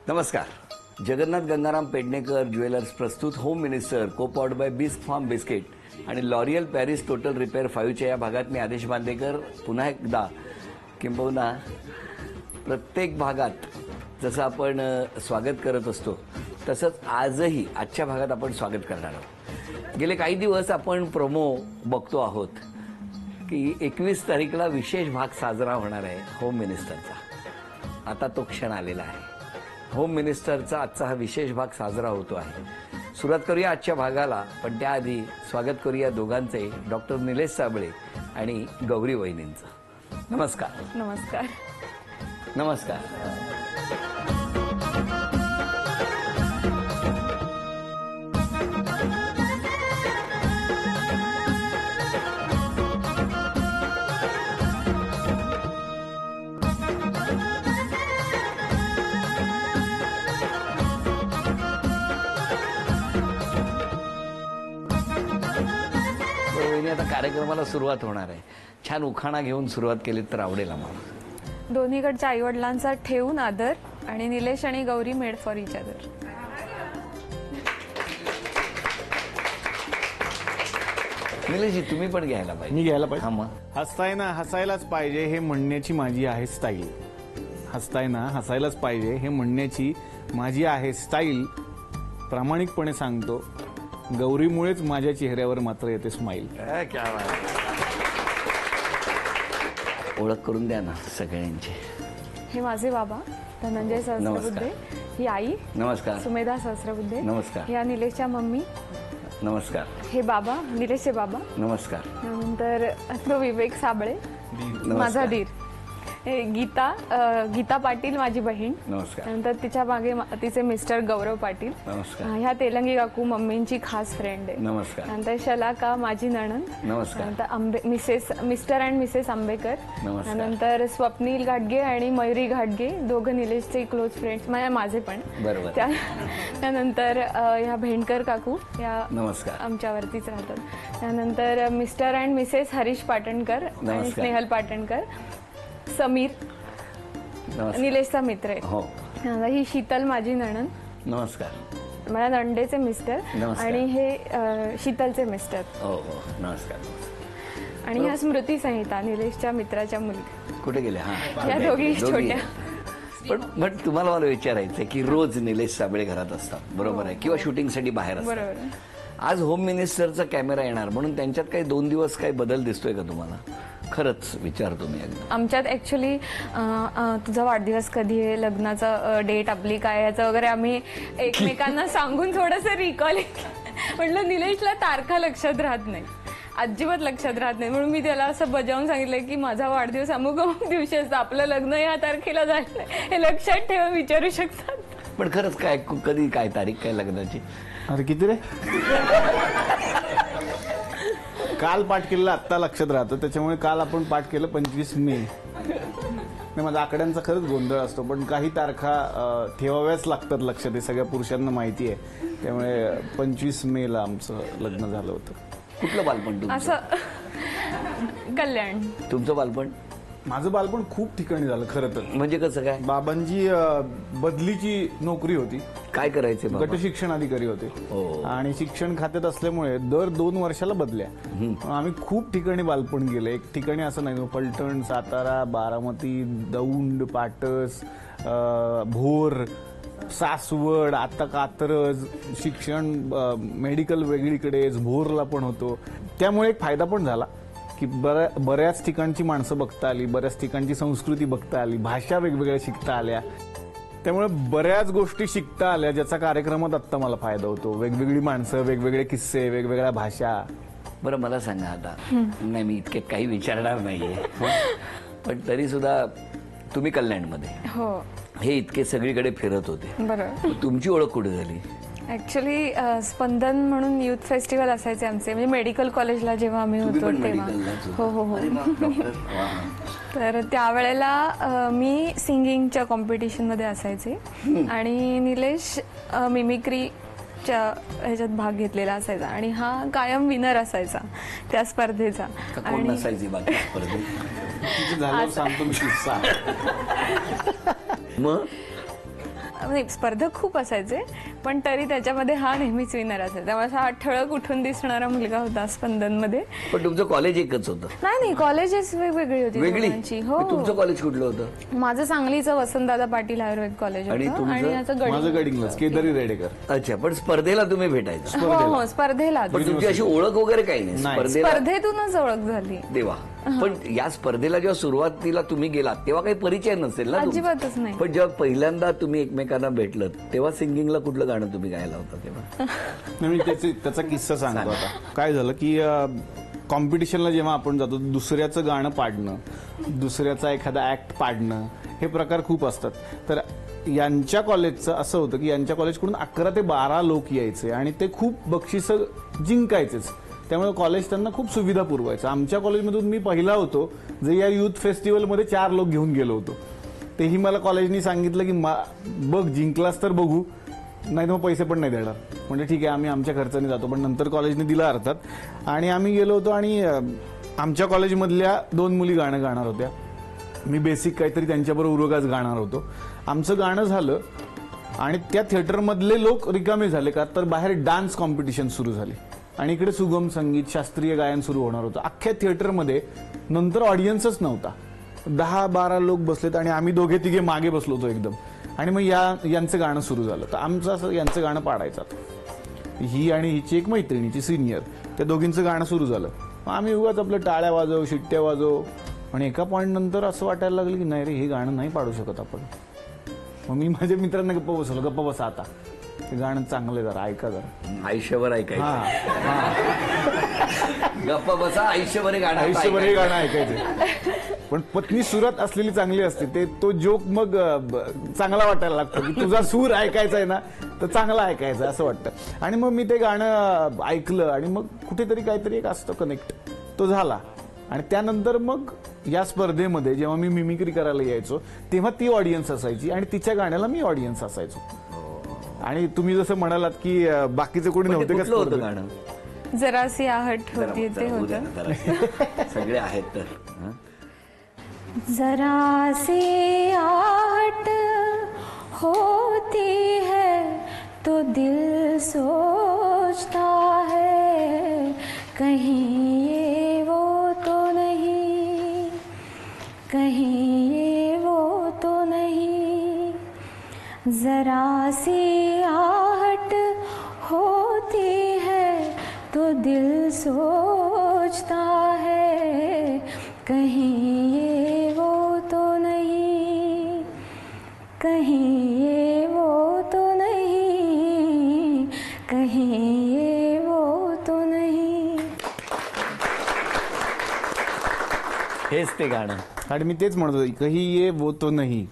नमस्कार. जगन्नाथ गंगाराम पेडणेकर ज्वेलर्स प्रस्तुत home minister co powered by Bisk Farm biscuit आणि लॉरियल पॅरिस टोटल रिपेअर 5च्या या भागात मी आदेश बांदेकर पुन्हा एकदा किंबहुना प्रत्येक भागात जसं आपण स्वागत करत असतो तसंच आजही आजच्या भागात आपण स्वागत करणार आहोत. गेले काही दिवस आपण प्रोमो बघतो आहोत की 21 तारीखला विशेष भाग साजरा होणार आहे होम मिनिस्टरचा. आता तो क्षण आलेला आहे. होम मिनिस्टरचा आजचा हा विशेष भाग साजरा होतो आहे. सुरुवात करूया आजच्या भागाला, पण त्याआधी स्वागत करूया दोघांचे, डॉक्टर निलेश साबळे आणि गौरी वहिनींचं. नमस्कार. नमस्कार. नमस्कार. आता कार्यक्रमाला सुरुवात होणार आहे. छान उखाणा घेऊन सुरुवात केली तर आवडेल आम्हाला. दोन्हीकडच्या आई वडिलांचा ठेवून आदर आणि निलेश आणि Gauri made for each other. Nileshji तुम्ही पण घ्यायला पाहिजे. मी घ्यायला पाहिजे. हा मग हसताय ना हसायलाच पाहिजे हे म्हणण्याची माझी आहे स्टाईल. हसताय ना हसायलाच पाहिजे हे म्हणण्याची माझी आहे स्टाईल. प्रामाणिकपणे सांगतो गौरीमुळेच माझ्या चेहऱ्यावर मात्र येते स्माईल. क्या बात. ओळख करून द्या ना सगळ्यांची. हे माझे बाबा धनंजय सहस्रबुद्धे. ही आई नमस्कार. सुमेधा सहस्रबुद्धे. नमस्कार. ह्या निलेशच्या मम्मी. नमस्कार. हे बाबा निलेशचे बाबा. नमस्कार. नंतर तो विवेक साबळे माझा धीर. हे गीता पाटील माझी बहीण. नमस्कार. नंतर तिच्या मागे तिचे मिस्टर गौरव पाटील. नमस्कार. ह्या तेलंगी काकू मम्मींची खास फ्रेंड आहे. नमस्कार. नंतर शलाका माझी नणंद. नमस्कार. नंतर मिस्टर अँड मिसेस आंबेकर. नमस्कार. नंतर स्वप्नील घाटगे आणि मयुरी घाटगे दोघं निलेशचे क्लोज फ्रेंड्स माझे पण. बरोबर. त्यानंतर ह्या भेंडकर काकू या नमस्कार आमच्यावरतीच राहतात. त्यानंतर mister and Mrs Harish Patankar आणि स्नेहल पाटणकर. समीर निलेशचा मित्र आहे. हो. ही शीतल माझी नणंद. नमस्कार. मला नंडेचे मिस्टर. नमस्कार. आणि हे शीतलचे मिस्टर. हो हो नमस्कार. आणि ह्या स्मृती संहिता निलेशच्या मित्राच्या मुली. कुठे गेले? हा या दोघी छोट्या. पण तुम्हाला मला विचारायचं की रोज निलेश साबळे घरात असतात बरोबर आहे किंवा शूटिंगसाठी बाहेर असतात. बरोबर. आज होम मिनिस्टरचा कॅमेरा येणार म्हणून त्यांच्यात काही 2 दिवस काही बदल दिसतोय का तुम्हाला? खरंच विचारतो मी. आमच्यात ऍक्च्युली तुझा वाढदिवस कधी आहे, लग्नाचा डेट आपली काय, याचं वगैरे आम्ही एकमेकांना सांगून थोडंसं रिकॉल म्हटलं. निलेशला तारखा लक्षात राहत नाही, अजिबात लक्षात राहत नाही. म्हणून मी त्याला असं बजावून सांगितलं की माझा वाढदिवस अमुक अमुक दिवशी असतं, आपलं लग्न या तारखेला झालं हे लक्षात ठेवा, विचारू शकतात. पण खरंच काय कधी काय तारीख काय लग्नाची? अरे किती रे काल पाठ केलेलं आत्ता लक्षात राहतं, त्याच्यामुळे काल आपण पाठ केलं 25 मे. माझा आकड्यांचा खरंच गोंधळ असतो, पण काही तारखा ठेवाव्याच लागतात लक्षात, हे सगळ्या पुरुषांना माहिती आहे. त्यामुळे 25 मेला आमचं लग्न झालं होतं. कुठलं बालपण तुमचं? असं कल्याण. तुमचं बालपण? माझं बालपण खूप ठिकाणी झालं खरं तर. म्हणजे कसं काय? बाबांची बदलीची नोकरी होती. काय करायचे? गट शिक्षण अधिकारी होते आणि शिक्षण खात्यात असल्यामुळे दर 2 वर्षाला बदल्या. आम्ही खूप ठिकाणी बालपण गेलं. एक ठिकाणी असं नाही, पलटण, सातारा, बारामती, दौंड, पाटस, भोर, सासवड, आता कात्रज. शिक्षण मेडिकल वेगळीकडेच, भोरला पण होतो. त्यामुळे एक फायदा पण झाला की बऱ्याच ठिकाणची माणसं बघता आली, बऱ्याच ठिकाणची संस्कृती बघता आली, भाषा वेगवेगळ्या शिकता आल्या. त्यामुळे बऱ्याच गोष्टी शिकता आल्या, ज्याचा कार्यक्रमात आत्ता मला फायदा होतो. वेगवेगळी माणसं, वेगवेगळे किस्से, वेगवेगळ्या भाषा. बरं मला सांगा आता, नाही मी इतके काही विचारणार नाहीये, पण तरी सुद्धा तुम्ही कल्याणमध्ये. हो. हे इतके सगळीकडे फिरत होते. बरोबर. तुमची ओळख कुठे झाली? ऍक्च्युली स्पंदन म्हणून युथ फेस्टिवल असायचे आमचे, म्हणजे मेडिकल कॉलेजला जेव्हा आम्ही होतो तेव्हा. हो हो हो. तर त्यावेळेला मी सिंगिंगच्या कॉम्पिटिशनमध्ये असायचे आणि निलेश मिमिक्रीच्या ह्याच्यात भाग घेतलेला असायचा आणि हा कायम विनर असायचा त्या स्पर्धेचा. आणि सांगतो मी किस्सा. मग म्हणजे स्पर्धक खूप असायचे, पण तरी त्याच्यामध्ये हा नेहमीच विनर असायचा. त्यामुळे असा ठळक उठून दिसणारा मुलगा होता स्पंदनमध्ये. पण तुमचं कॉलेज एकच होतं? नाही, कॉलेजेस वेगवेगळी होती दोघांची. हो. तुमचं कॉलेज कुठलं होतं? माझं सांगलीचं वसंतदादा पाटील आयुर्वेद कॉलेज आणि होतं. तुमचं? आणि याचं माझं गडिंग्लज केदारी रेडेकर. अच्छा, पण स्पर्धेला तुम्ही भेटायचं? हो, स्पर्धेला. पण तुमची अशी ओळख वगैरे काही नाही? स्पर्धेतूनच ओळख झाली. देवा. पण या स्पर्धेला जेव्हा सुरुवातीला तुम्ही गेलात तेव्हा काही परिचय नसेल ना? अजिबातच नाही. पण जेव्हा पहिल्यांदा तुम्ही एकमेकांना भेटलं तेव्हा सिंगिंगला कुठलं गाणं तुम्ही गायला होता तेव्हा? मी त्याचा किस्सा सांगतो आता. काय झालं की कॉम्पिटिशनला जेव्हा आपण जातो दुसऱ्याचं गाणं पाडणं, दुसऱ्याचा एखादा ऍक्ट पाडणं, हे प्रकार खूप असतात. तर यांच्या कॉलेजचं असं होतं की यांच्या कॉलेजकडून 11 ते 12 लोक यायचे आणि ते खूप बक्षिसं जिंकायचेच. त्यामुळे कॉलेज त्यांना खूप सुविधा पुरवायचं. आमच्या कॉलेजमधून मी पहिला होतो जे या युथ फेस्टिवलमध्ये 4 लोक घेऊन गेलो होतो. तेही मला कॉलेजनी सांगितलं की बघ जिंकलास तर बघू, नाही तर मग पैसे पण नाही देणार. म्हणजे ठीक आहे, आम्ही आमच्या खर्चाने जातो. पण नंतर कॉलेजने दिला अर्थात. आणि आम्ही गेलो होतो आणि आमच्या कॉलेजमधल्या 2 मुली गाणं गाणार होत्या. मी बेसिक काहीतरी त्यांच्याबरोबर उरगाच गाणार होतो. आमचं गाणं झालं आणि त्या थिएटरमधले लोक रिकामे झाले का तर बाहेर डान्स कॉम्पिटिशन सुरू झाली आणि इकडे सुगम संगीत, शास्त्रीय गायन सुरू होणार होतं. अख्ख्या थिएटरमध्ये नंतर ऑडियन्सच नव्हता. 10-12 लोक बसलेत आणि आम्ही 2-3 मागे बसलो होतो एकदम. आणि मग यांचं गाणं सुरू झालं. तर आमचं असं यांचं गाणं पाडायचं. ही आणि हिची एक मैत्रिणीची सिनियर, त्या दोघींचं गाणं सुरू झालं. मग आम्ही उगाच आपलं टाळ्या वाजव, शिट्ट्या वाजव. आणि एका पॉईंट नंतर असं वाटायला लागलं की नाही रे, हे गाणं नाही पाडू शकत आपण. मग मी माझ्या मित्रांना गप्पा बसवलं, गप्पा बसा आता, ते गाणं चांगलं जरा ऐका जरा, आयुष्यभर ऐकायचं. गप्पा बसा, आयुष्यभर हे गाणं ऐकायचं. पण पत्नी सुरात असलेली चांगली असते, तो जोक मग चांगला वाटायला लागतो की तुझा सूर ऐकायचा आहे ना तर चांगला ऐकायचा असं वाटतं. आणि मग मी ते गाणं ऐकलं आणि मग कुठेतरी काहीतरी एक असतं कनेक्ट, तो झाला. आणि त्यानंतर मग या स्पर्धेमध्ये जेव्हा मी मिमिक्री करायला यायचो तेव्हा ती ऑडियन्स असायची आणि तिच्या गाण्याला मी ऑडियन्स असायचो. आणि तुम्ही जसं म्हणालात की बाकीचे कोणी नव्हते का होतं गाणं? जरासी आहट होती ते होतं. सगळे आहेत तर. जरासी आहट होती है तो दिल सोचता है कहीं ये वो तो नहीं, कहीं ये वो तो नहीं. जरा सी आहट होती है तो दिल सोचता है कहीं ये वो तो नहीं, कहीं ये वो तो नहीं, कहीं ये वो तो नहीं. हेच ते गाणं. आणि मी तेच म्हणतो कही ये वो तो नाही.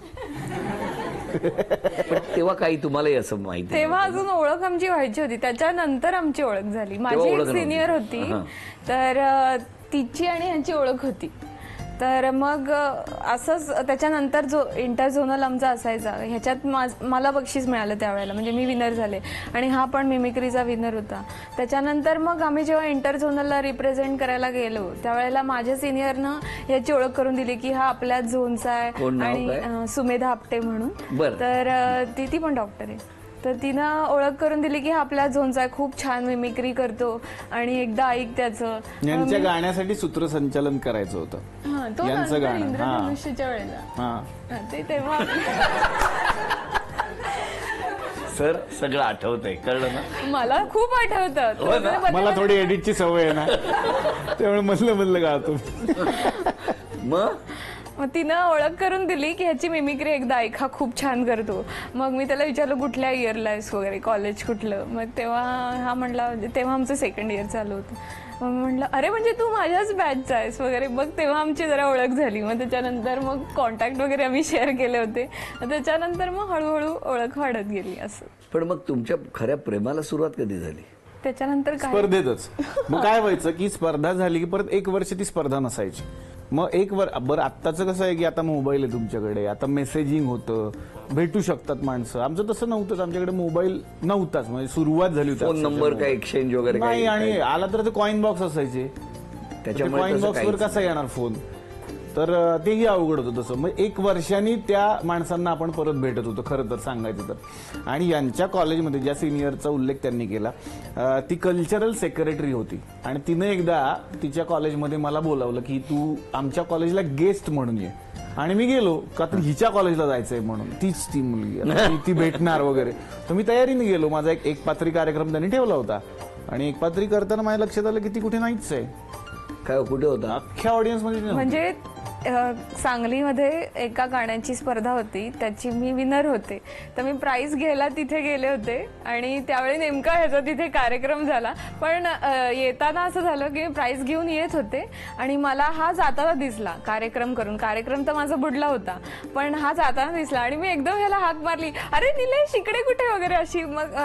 तेव्हा काही तुम्हालाही असं माहिती? तेव्हा अजून ओळख आमची व्हायची होती, त्याच्यानंतर आमची ओळख झाली. माझी एक सिनियर होती, तर तिची आणि ह्याची ओळख होती. तर मग असंच त्याच्यानंतर जो इंटरझोनल आमचा असायचा ह्याच्यात मला बक्षीस मिळालं त्यावेळेला, म्हणजे मी विनर झाले आणि हा पण मिमिक्रीचा विनर होता. त्याच्यानंतर मग आम्ही जेव्हा इंटरझोनलला रिप्रेझेंट करायला गेलो त्यावेळेला माझ्या सिनियरनं याची ओळख करून दिली की हा आपल्याच झोनचा आहे आणि सुमेधा आपटे म्हणून. तर ती पण डॉक्टर आहे. तर तिनं ओळख करून दिली की हा आपल्या झोनचा आहे, खूप छान मिमिक्री करतो आणि एकदा ऐक त्याचं. यांच्या गाण्यासाठी सूत्रसंचालन करायचं होतं. तो इंद्रधनुष्यच्या वेळेला ते तेव्हा सर सगळं आठवतंय, कळलं ना? मला खूप आठवतं. मला थोडी एडिटची सवय आहे ना, त्यामुळे मधलं गातो. मग तिनं ओळख करून दिली की ह्याची मिमिक्री एकदा ऐक, हा खूप छान करतो. मग मी त्याला विचारलं कुठल्या इयरला आहेस वगैरे, कॉलेज कुठलं. मग तेव्हा हा म्हटला, तेव्हा आमचं 2nd इयर चालू होतं. मग म्हटलं अरे म्हणजे तू माझ्याच बॅचचा आहेस वगैरे. मग तेव्हा आमची जरा ओळख झाली. मग त्याच्यानंतर मग कॉन्टॅक्ट वगैरे आम्ही शेअर केले होते. त्याच्यानंतर मग हळूहळू ओळख वाढत गेली असं. पण मग तुमच्या खऱ्या प्रेमाला सुरुवात कधी झाली? त्याच्यानंतर स्पर्धेतच. मग काय व्हायचं की स्पर्धा झाली की परत 1 वर्ष ती स्पर्धा नसायची. मग 1 वर्ष बरं. आत्ताचं कसं आहे की आता मोबाईल आहे तुमच्याकडे, आता मेसेजिंग होतं, भेटू शकतात माणसं. आमचं तसं नव्हतंच, आमच्याकडे मोबाईल नव्हताच. म्हणजे सुरुवात झाली होती, फोन नंबर काय एक्सचेंज वगैरे नाही. आणि आला तर ते कॉइन बॉक्स असायचे, त्याच्यामुळे कॉइन बॉक्सवर कसा येणार फोन. तर तेही अवघड होतं तसं. मग 1 वर्षांनी त्या माणसांना आपण परत भेटत होतो खरं तर सांगायचं तर. आणि यांच्या कॉलेजमध्ये ज्या सिनियरचा उल्लेख त्यांनी केला, ती कल्चरल सेक्रेटरी होती आणि तिने एकदा तिच्या कॉलेजमध्ये मला बोलावलं की तू आमच्या कॉलेजला गेस्ट म्हणून ये. आणि मी गेलो का तर हिच्या कॉलेजला जायचंय म्हणून, तीच ती मुलगी ती भेटणार वगैरे. तर मी तयारीने गेलो. माझा एक पात्री कार्यक्रम त्यांनी ठेवला होता आणि एक पात्री करताना माझ्या लक्षात आलं की ती कुठे नाहीच आहे. काय कुठे होता? अख्ख्या ऑडियन्स मध्ये म्हणजे सांगलीमध्ये एका गाण्याची स्पर्धा होती, त्याची मी विनर होते. तर मी प्राइज घ्यायला तिथे गेले होते आणि त्यावेळी नेमका ह्याचा तिथे कार्यक्रम झाला. पण येताना असं झालं की मी प्राइज घेऊन येत होते आणि मला हा जाताना दिसला कार्यक्रम करून. कार्यक्रम तर माझा बुडला होता, पण हा जाताना दिसला आणि मी एकदम ह्याला हाक मारली, अरे निलेश इकडे कुठे वगैरे अशी. मग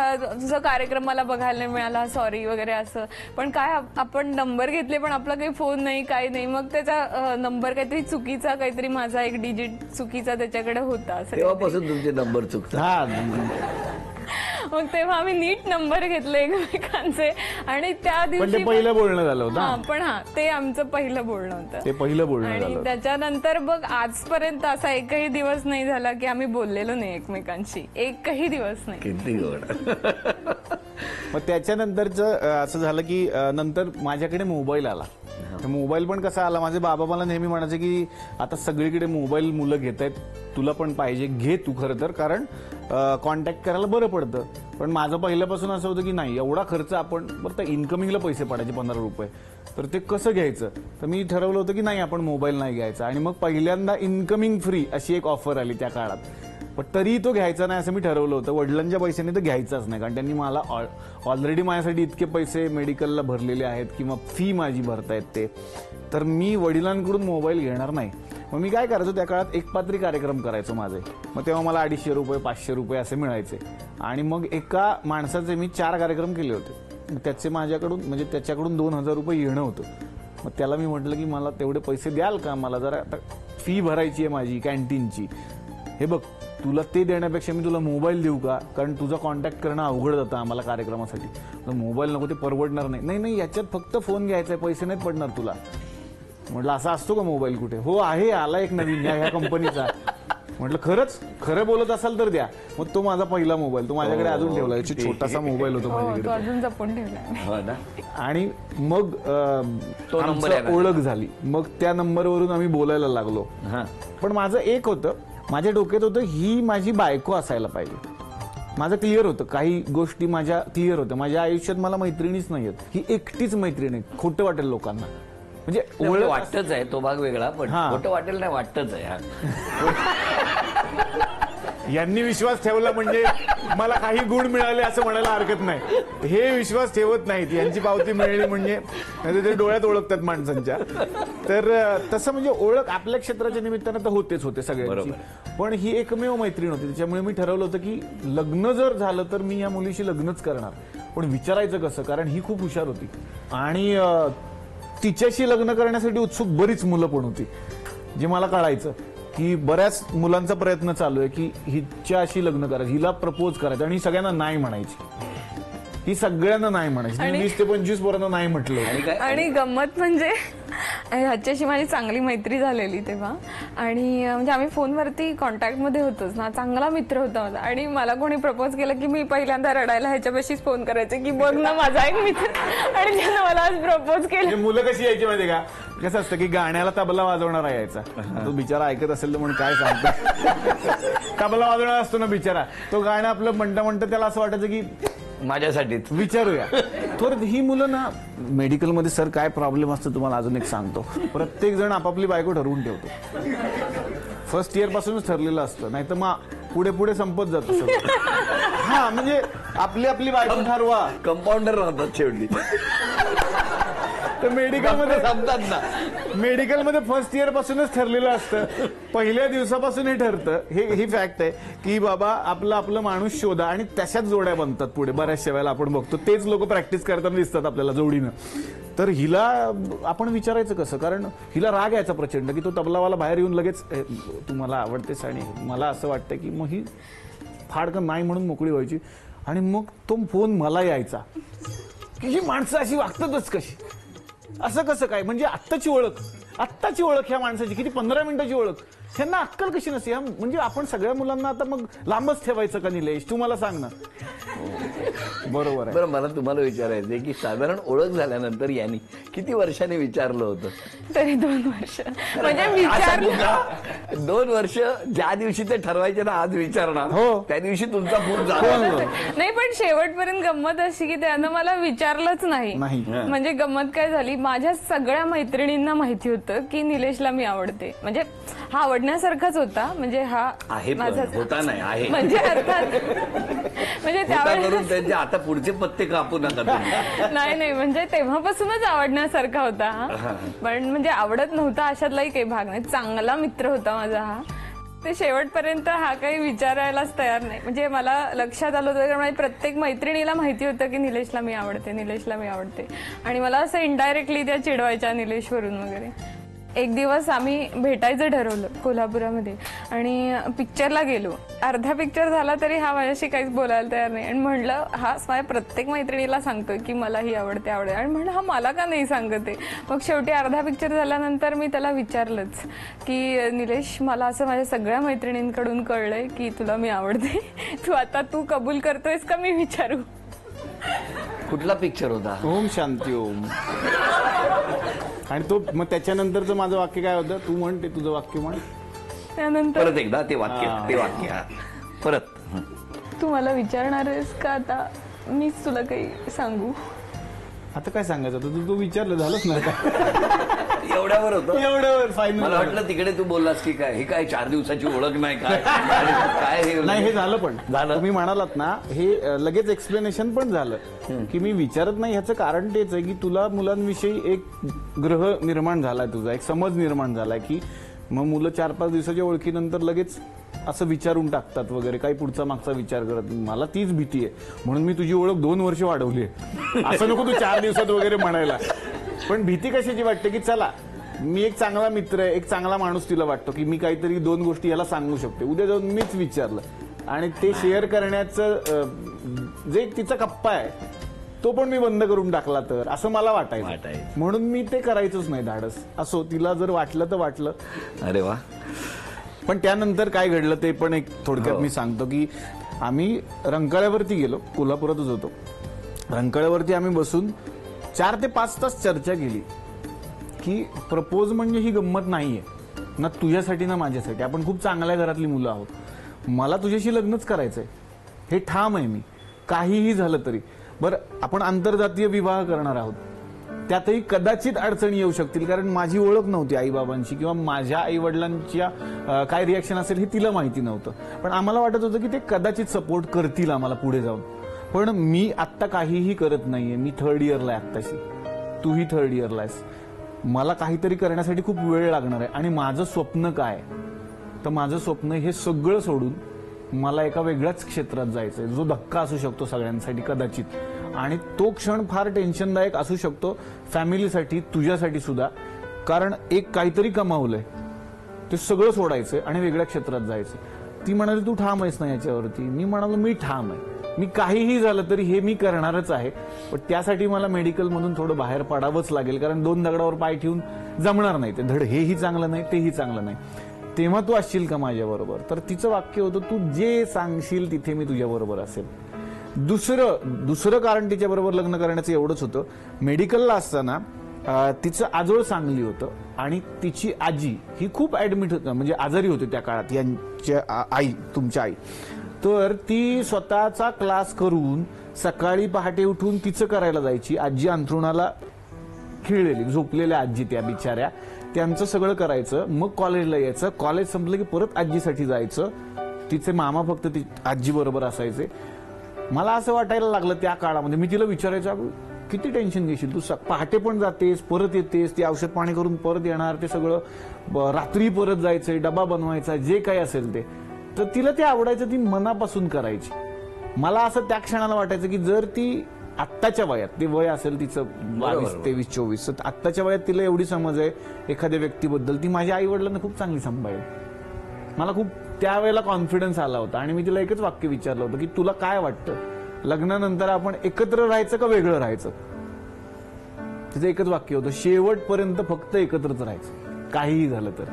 तुझा कार्यक्रम मला बघायला नाही मिळाला, सॉरी वगैरे असं. पण काय आपण नंबर घेतले पण आपला काही फोन नाही, काही नाही. मग त्याचा नंबर काहीतरी चुकीचा, काहीतरी माझा एक डिजिट चुकीचा त्याच्याकडे होता. तेव्हापासून तुमचे नंबर चुकतात. मग तेव्हा आम्ही नीट नंबर घेतले एकमेकांचे आणि त्या दिवशी पहिलं बोलणं झालं होतं. पण ते आमचं पहिलं बोलणं होतं. ते पहिलं बोलणं आणि झालं. त्याच्यानंतर बघ आजपर्यंत असा एकही दिवस नाही झाला की आम्ही बोललेलो नाही एकमेकांशी, एकही दिवस नाही. किती गोड. मग त्याच्यानंतरचं असं झालं की नंतर माझ्याकडे मोबाईल आला. मोबाईल पण कसा आला, माझे बाबा मला नेहमी म्हणायचे की आता सगळीकडे मोबाईल मुलं घेत आहेत, तुला पण पाहिजे, घे तू खरं तर, कारण कॉन्टॅक्ट करायला बरं पडतं. पण माझं पहिल्यापासून असं होतं की नाही, एवढा खर्च आपण फक्त इन्कमिंगला पैसे पडायचे 15 रुपये, तर ते कसं घ्यायचं. तर मी ठरवलं होतं की नाही आपण मोबाईल नाही घ्यायचा. आणि मग पहिल्यांदा इन्कमिंग फ्री अशी एक ऑफर आली त्या काळात. पण तरी तो घ्यायचा नाही असं मी ठरवलं होतं. वडिलांच्या पैशाने तर घ्यायचाच नाही, कारण त्यांनी मला ऑलरेडी माझ्यासाठी इतके पैसे मेडिकलला भरलेले आहेत किंवा फी माझी भरतायत ते, तर मी वडिलांकडून मोबाईल घेणार नाही. मग मी काय करायचो त्या काळात, एक पात्री कार्यक्रम करायचो माझे. मग तेव्हा मला 250 रुपये 500 रुपये असे मिळायचे. आणि मग एका माणसाचे मी 4 कार्यक्रम केले होते. त्याचे माझ्याकडून म्हणजे त्याच्याकडून 2000 रुपये येणं होतं. मग त्याला मी म्हटलं की मला तेवढे पैसे द्याल का, मला जरा आता फी भरायची आहे माझी कॅन्टीनची. हे बघ तुला ते देण्यापेक्षा मी तुला मोबाईल देऊ का, कारण तुझा कॉन्टॅक्ट करणं अवघड जातं आम्हाला कार्यक्रमासाठी. मोबाईल नको, ते परवडणार नाही. नाही नाही याच्यात फक्त फोन घ्यायचा आहे, पैसे नाहीत पडणार तुला. म्हटलं असा असतो का मोबाईल कुठे? हो आहे, आला एक नवीन ह्या कंपनीचा. म्हटलं खरंच, खरं बोलत असाल तर द्या. मग तो माझा पहिला मोबाईल, तो माझ्याकडे अजून ठेवला. छोटासा मोबाईल होता माझ्याकडे, अजून जपून ठेवला. आणि मग तो नंबर ओळख झाली. मग त्या नंबरवरून आम्ही बोलायला लागलो. पण माझं एक होतं, माझ्या डोक्यात होतं ही माझी बायको असायला पाहिजे. माझं क्लिअर होतं, काही गोष्टी माझ्या क्लिअर होत्या. माझ्या आयुष्यात मला मैत्रिणीच नाही आहेत, ही एकटीच मैत्रीण आहे. खोटं वाटेल लोकांना, म्हणजे वाटतच आहे, तो भाग वेगळा, पण खोटं वाटेल नाही, वाटतच आहे. यांनी विश्वास ठेवला म्हणजे मला काही गुण मिळाले असं म्हणायला हरकत नाही. हे विश्वास ठेवत नाहीत, यांची पावती मिळाली म्हणजे ते डोळ्यात ओळखतात माणसांच्या. तर तसं म्हणजे ओळख आपल्या क्षेत्राच्या निमित्तानं तर होते सगळ्यांची. पण ही एकमेव मैत्रीण होती. त्याच्यामुळे मी ठरवलं होतं की लग्न जर झालं तर मी या मुलीशी लग्नच करणार. पण विचारायचं कसं, कारण ही खूप हुशार होती आणि तिच्याशी लग्न करण्यासाठी उत्सुक बरीच मुलं पण होती. जे मला कळायचं की बऱ्याच मुलांचा प्रयत्न चालू आहे की हिच्याशी लग्न करायचं, हिला प्रपोज करायचं, आणि ही सगळ्यांना नाही म्हणायची. ही सगळ्यांना नाही म्हणायची. 20 ते 25 पोरांना नाही म्हटलं. आणि गंमत म्हणजे ह्याच्याशी माझी चांगली मैत्री झालेली तेव्हा. आणि म्हणजे आम्ही फोनवरती कॉन्टॅक्टमध्ये होतोच ना, चांगला मित्र होता माझा. आणि मला कोणी प्रपोज केलं की मी पहिल्यांदा रडायला ह्याच्यापाशीच फोन करायचे की बघ ना माझा एक मित्र, आणि त्यानं मला आज प्रपोज केलं. मुलं कशी यायची माहिती का, कसं असतं की गाण्याला तबला वाजवणारा यायचा. तो बिचारा ऐकत असेल तर म्हणून काय सांगतो, तबला वाजवणारा असतो ना बिचारा, तो गाणं आपलं म्हणता त्याला असं वाटायचं की माझ्यासाठीच विचारूया. तर ही मुलं ना, मेडिकलमध्ये सर काय प्रॉब्लेम असतो तुम्हाला अजून एक सांगतो. प्रत्येक जण आपापली बायको ठरवून ठेवतो. फर्स्ट इयर पासूनच ठरलेलं असतं, नाही तर मग पुढे पुढे संपत जातो सगळं. हा म्हणजे आपली आपली बायको ठरवा. कंपाऊंडर राहतात शेवटी. तर मेडिकलमध्ये फर्स्ट इयर पासूनच ठरलेलं असतं. पहिल्या दिवसापासून हे ठरतं. ही फॅक्ट आहे की बाबा आपलं माणूस शोधा, आणि तशाच जोड्या बनतात पुढे. बऱ्याचशा वेळेला आपण बघतो तेच लोक प्रॅक्टिस करताना दिसतात आपल्याला जोडीनं. तर हिला आपण विचारायचं कसं, कारण हिला राग यायचा प्रचंड की तो तबलावाला बाहेर येऊन लगेच तू मला आवडतेस आणि मला असं वाटतं की, मग ही फाडकन नाही म्हणून मोकळी व्हायची. आणि मग तो फोन मला यायचा की ही माणसं अशी वागतातच कशी, असं कसं काय, म्हणजे आत्ताची ओळख आत्ताची ओळख ह्या माणसाची किती 15 मिनिटाची ओळख, ह्यांना अक्कल कशी नसते? म्हणजे आपण सगळ्या मुलांना आता मग लांबच ठेवायचं का निलेश? तू मला सांग ना. बरोबर आहे. बरं, मला तुम्हाला विचारायचंय की साधारण ओळख झाल्यानंतर यांनी किती वर्षांनी विचारलं होतं? तरी 2 वर्ष. म्हणजे विचारलं 2 वर्ष. ज्या दिवशी ते ठरवायचे ना आज विचारणार, हो. त्या दिवशी तुमचा फोन झाला. नाही, पण शेवटपर्यंत गंमत अशी की त्यानं मला विचारलंच नाही. म्हणजे गंमत काय झाली, माझ्या सगळ्या मैत्रिणींना माहिती होतं की निलेशला मी आवडते. म्हणजे हा आवडण्यासारखाच होता. म्हणजे हा आहे पण, माझा होता नाही आहे. म्हणजे अर्थात म्हणजे होता त्यावेळेस करून त्यांचे आता पुढचे पत्ते कापू नका तुम्ही. नाही म्हणजे तेव्हापासूनच आवडण्यासारखा होता हा. पण म्हणजे आवडत नव्हता अशातलाही काही भाग नाही. चांगला मित्र होता माझा हा. ते शेवटपर्यंत हा काही विचारायलाच तयार नाही. म्हणजे मला लक्षात आलं होतं कारण प्रत्येक मैत्रिणीला माहिती होतं की निलेशला मी आवडते, निलेशला मी आवडते. आणि मला असं इनडायरेक्टली त्या चिडवायच्या निलेशवरून वगैरे. एक दिवस आम्ही भेटायचं ठरवलं कोल्हापुरामध्ये आणि पिक्चरला गेलो. अर्धा पिक्चर झाला तरी हा माझ्याशी काहीच बोलायला तयार नाही. आणि म्हणलं हा माझ्या प्रत्येक मैत्रिणीला सांगतोय की मला ही आवडते आवडते. आणि म्हणलं हा मला का नाही सांगते. मग शेवटी अर्धा पिक्चर झाल्यानंतर मी त्याला विचारलंच की निलेश, मला असं माझ्या सगळ्या मैत्रिणींकडून कळलंय की तुला मी आवडते. तू कबूल करतोयस का मी विचारू? कुठला पिक्चर होता? ओम शांती ओम. आणि तो मग त्याच्यानंतरचं माझं वाक्य काय होतं? तू म्हण, ते तुझं वाक्य म्हण. त्यानंतर परत एकदा ते वाक्य हा. परत. तू मला विचारणार आहेस का आता मीच तुला काही सांगू? आता काय सांगायचं? तू विचारलं, झालंच नाही का? एवढ्यावर होतं. एवढ्यावर फायनल. मला वाटलं तिकडे तू बोललास की काय हे काय 4 दिवसाची ओळख नाही काय काय हे नाही, हे झालं. पण झालं. तुम्ही म्हणालात ना, हे लगेच एक्सप्लेनेशन पण झालं की मी विचारत नाही. ह्याचं कारण तेच आहे की तुला मुलांविषयी एक ग्रह निर्माण झालाय, तुझा एक समज निर्माण झालाय की मग मुलं 4-5 दिवसाच्या ओळखीनंतर लगेच असं विचारून टाकतात वगैरे, काही पुढचा मागचा विचार करत. मला तीच भीती आहे, म्हणून मी तुझी ओळख 2 वर्ष वाढवली आहे. असं नको तू 4 दिवसात वगैरे म्हणायला. पण भीती कशाची वाटते की चला मी एक चांगला मित्र आहे, एक चांगला माणूस तिला वाटतो की मी काहीतरी 2 गोष्टी याला सांगू शकते. उद्या जाऊन मीच विचारलं आणि ते शेअर करण्याचं जे तिचा कप्पा आहे तो पण मी बंद करून टाकला तर असं मला वाटायचं. म्हणून मी ते करायचंच नाही धाडस. असो, तिला जर वाटलं तर वाटलं. अरे वा. पण त्यानंतर काय घडलं ते पण एक थोडक्यात मी सांगतो की आम्ही रंकाळ्यावरती गेलो, कोल्हापुरातच होतो. रंकाळ्यावरती आम्ही बसून 4 ते 5 तास चर्चा केली की प्रपोज म्हणजे ही गंमत नाहीये ना, तुझ्यासाठी ना माझ्यासाठी. आपण खूप चांगल्या घरातली मुलं आहोत. मला तुझ्याशी लग्नच करायचंय, हे ठाम आहे मी, काहीही झालं तरी. बरं, आपण आंतरजातीय विवाह करणार आहोत, त्यातही कदाचित अडचणी येऊ शकतील कारण माझी ओळख नव्हती आईबाबांची किंवा माझ्या आई वडिलांच्या काय रिॲक्शन असेल हे तिला माहिती नव्हतं. पण आम्हाला वाटत होतं की ते कदाचित सपोर्ट करतील आम्हाला पुढे जाऊन. पण मी आत्ता काहीही करत नाहीये. मी 3rd इयरला आहे आत्ताशी, तूही 3rd इयरला आहेस. मला काहीतरी करण्यासाठी खूप वेळ लागणार आहे. आणि माझं स्वप्न काय? तर माझं स्वप्न हे सगळं सोडून मला एका वेगळ्याच क्षेत्रात जायचंय, जो धक्का असू शकतो सगळ्यांसाठी कदाचित. आणि तो क्षण फार टेन्शनदायक असू शकतो फॅमिलीसाठी, तुझ्यासाठी सुद्धा. कारण एक काहीतरी कमावलंय, ते सगळं सोडायचंय आणि वेगळ्या क्षेत्रात जायचंय. ती म्हणाली तू ठाम आहेस ना याच्यावरती? मी म्हणालो मी ठाम आहे. मी काहीही झालं तरी हे मी करणारच आहे. पण त्यासाठी मला मेडिकलमधून थोडं बाहेर पडावंच लागेल कारण 2 दगडावर पाय ठेवून जमणार नाही. ते धड हेही चांगलं नाही तेही चांगलं नाही. तेव्हा तू असशील का माझ्याबरोबर? तर तिचं वाक्य होतं, तू जे सांगशील तिथे मी तुझ्याबरोबर असेल. दुसरं कारण तिच्याबरोबर लग्न करण्याचं एवढंच होतं. मेडिकलला असताना तिचं आजोळ सांगली होतं आणि तिची आजी ही खूप ऍडमिट होती, म्हणजे आजारी होती त्या काळात, यांच्या आई, तुमच्या आई. तर ती स्वतःचा क्लास करून सकाळी पहाटे उठून तिचं करायला जायची. आजी अंथरुणाला खिळलेली, झोपलेल्या आजी त्या बिचाऱ्या, त्यांचं सगळं करायचं. मग कॉलेजला यायचं, कॉलेज संपलं की परत आजीसाठी जायचं. तिचे मामा फक्त आजी बरोबर असायचे. मला असं वाटायला लागलं त्या काळामध्ये, मी तिला विचारायचं किती टेन्शन घेशील तू, पहाटे पण जातेस परत येतेस, ती औषध पाणी करून परत येणार, ते सगळं रात्री परत जायचंय, डबा बनवायचा, जे काही असेल ते. तर तिला ते आवडायचं, ती मनापासून करायची. मला असं त्या क्षणाला वाटायचं की जर ती आत्ताच्या वयात, ते वय असेल तिचं 22, 23, 24, तर आत्ताच्या वयात तिला एवढी समज आहे एखाद्या व्यक्तीबद्दल, ती माझ्या आई वडिलांना खूप चांगली सांभाळेल. मला खूप त्यावेळेला कॉन्फिडन्स आला होता. आणि मी तिला एकच वाक्य विचारलं होतं की तुला काय वाटतं, लग्नानंतर आपण एकत्र राहायचं का वेगळं राहायचं? तिचं एकच वाक्य होतं, शेवटपर्यंत फक्त एकत्रच राहायचं. काहीही झालं तर.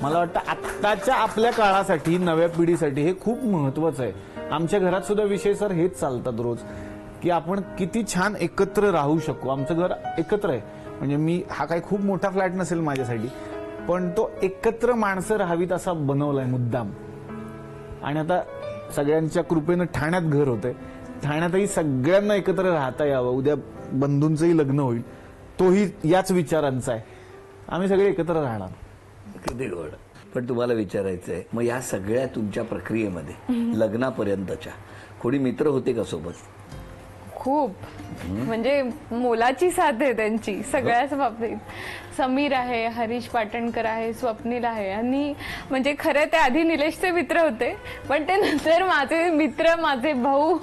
मला वाटतं आत्ताच्या आपल्या काळासाठी, नव्या पिढीसाठी हे खूप महत्वाचं आहे. आमच्या घरात सुद्धा विषय सर हेच चालतात रोज, की आपण किती छान एकत्र राहू शकू. आमचं घर एकत्र आहे, म्हणजे मी हा काही खूप मोठा फ्लॅट नसेल माझ्यासाठी, पण तो एकत्र माणसं राहावीत असा बनवलाय मुद्दाम. आणि आता सगळ्यांच्या कृपेनं ठाण्यात घर होतंय. ठाण्यातही सगळ्यांना एकत्र राहता यावं. उद्या बंधूंचंही लग्न होईल, तोही याच विचारांचा आहे. आम्ही सगळे एकत्र राहणार. किती गोड. पण तुम्हाला विचारायचं आहे, मग या सगळ्या तुमच्या प्रक्रियेमध्ये लग्नापर्यंतच्या कोणी मित्र होते का सोबत? खूप, म्हणजे मोलाची साथ आहे त्यांची सगळ्याच बाबतीत. समीर आहे, हरीश पाटणकर आहे, स्वप्नील आहे. आणि म्हणजे खरं ते आधी निलेशचे मित्र होते, पण ते नंतर माझे मित्र, माझे भाऊ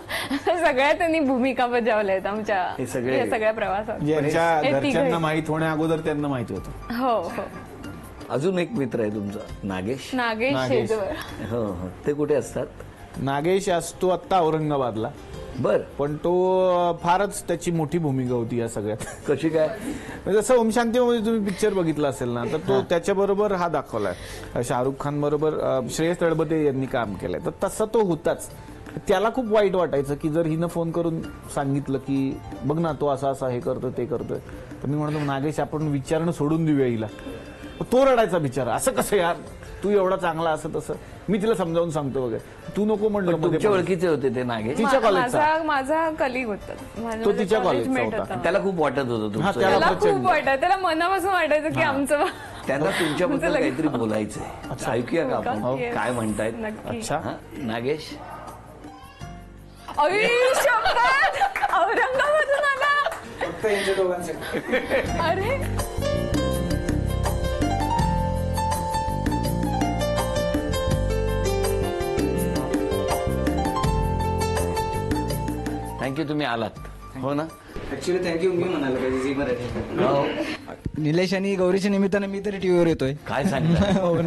सगळ्या त्यांनी भूमिका बजावल्या आहेत आमच्या या सगळ्या प्रवासात. ज्यांच्या घरच्यांना माहित होण्या अगोदर त्यांना माहित होतं. हो हो. अजून एक मित्र आहे तुमचा, नागेश. नागेश शेजवळ. हो हो. ते कुठे असतात? नागेश असतो आत्ता औरंगाबादला. बर. पण तो फारच त्याची मोठी भूमिका होती या सगळ्यात. कशी काय? जसं ओम शांतीमध्ये तुम्ही पिक्चर बघितला असेल ना, तर तो त्याच्याबरोबर हा दाखवलाय. शाहरुख खान बरोबर श्रेयस तळपदे यांनी काम केलंय, तर तसा तो होताच. त्याला खूप वाईट वाटायचं की जर हिनं फोन करून सांगितलं की बघ ना तो असा असा हे करतोय ते करतोय, तर मी म्हणतो नागेश आपण विचारणं सोडून देऊया हिला. तो रडायचा बिचारा, असं कसं यार, तू एवढा चांगला असं तसं. मी तिला समजावून सांगतो वगैरे, तू नको म्हणलं. तुमच्या ओळखीचे होते ते नागेश? तिच्या कॉलेजचा माझा कलिग होता तो, तिच्या कॉलेजचा होता. त्याला खूप वाटत होतं तुमचं? त्याला खूप वाटत, त्याला मनापासून वाटायचं की आमचं. त्यांना तुमच्याबद्दल काहीतरी बोलायचंय, ऐकूया का आपण काय म्हणतायत? अच्छा. नागेश. औरंगाबादून आला अरे. थँक्यू, तुम्ही आलात. हो ना? ऍक्च्युली थँक्यू मी म्हणायला पाहिजे झी मराठी. निलेश आणि गौरीच्या निमित्तानं मी तरी टीव्हीवर येतोय. काय सांगितलं?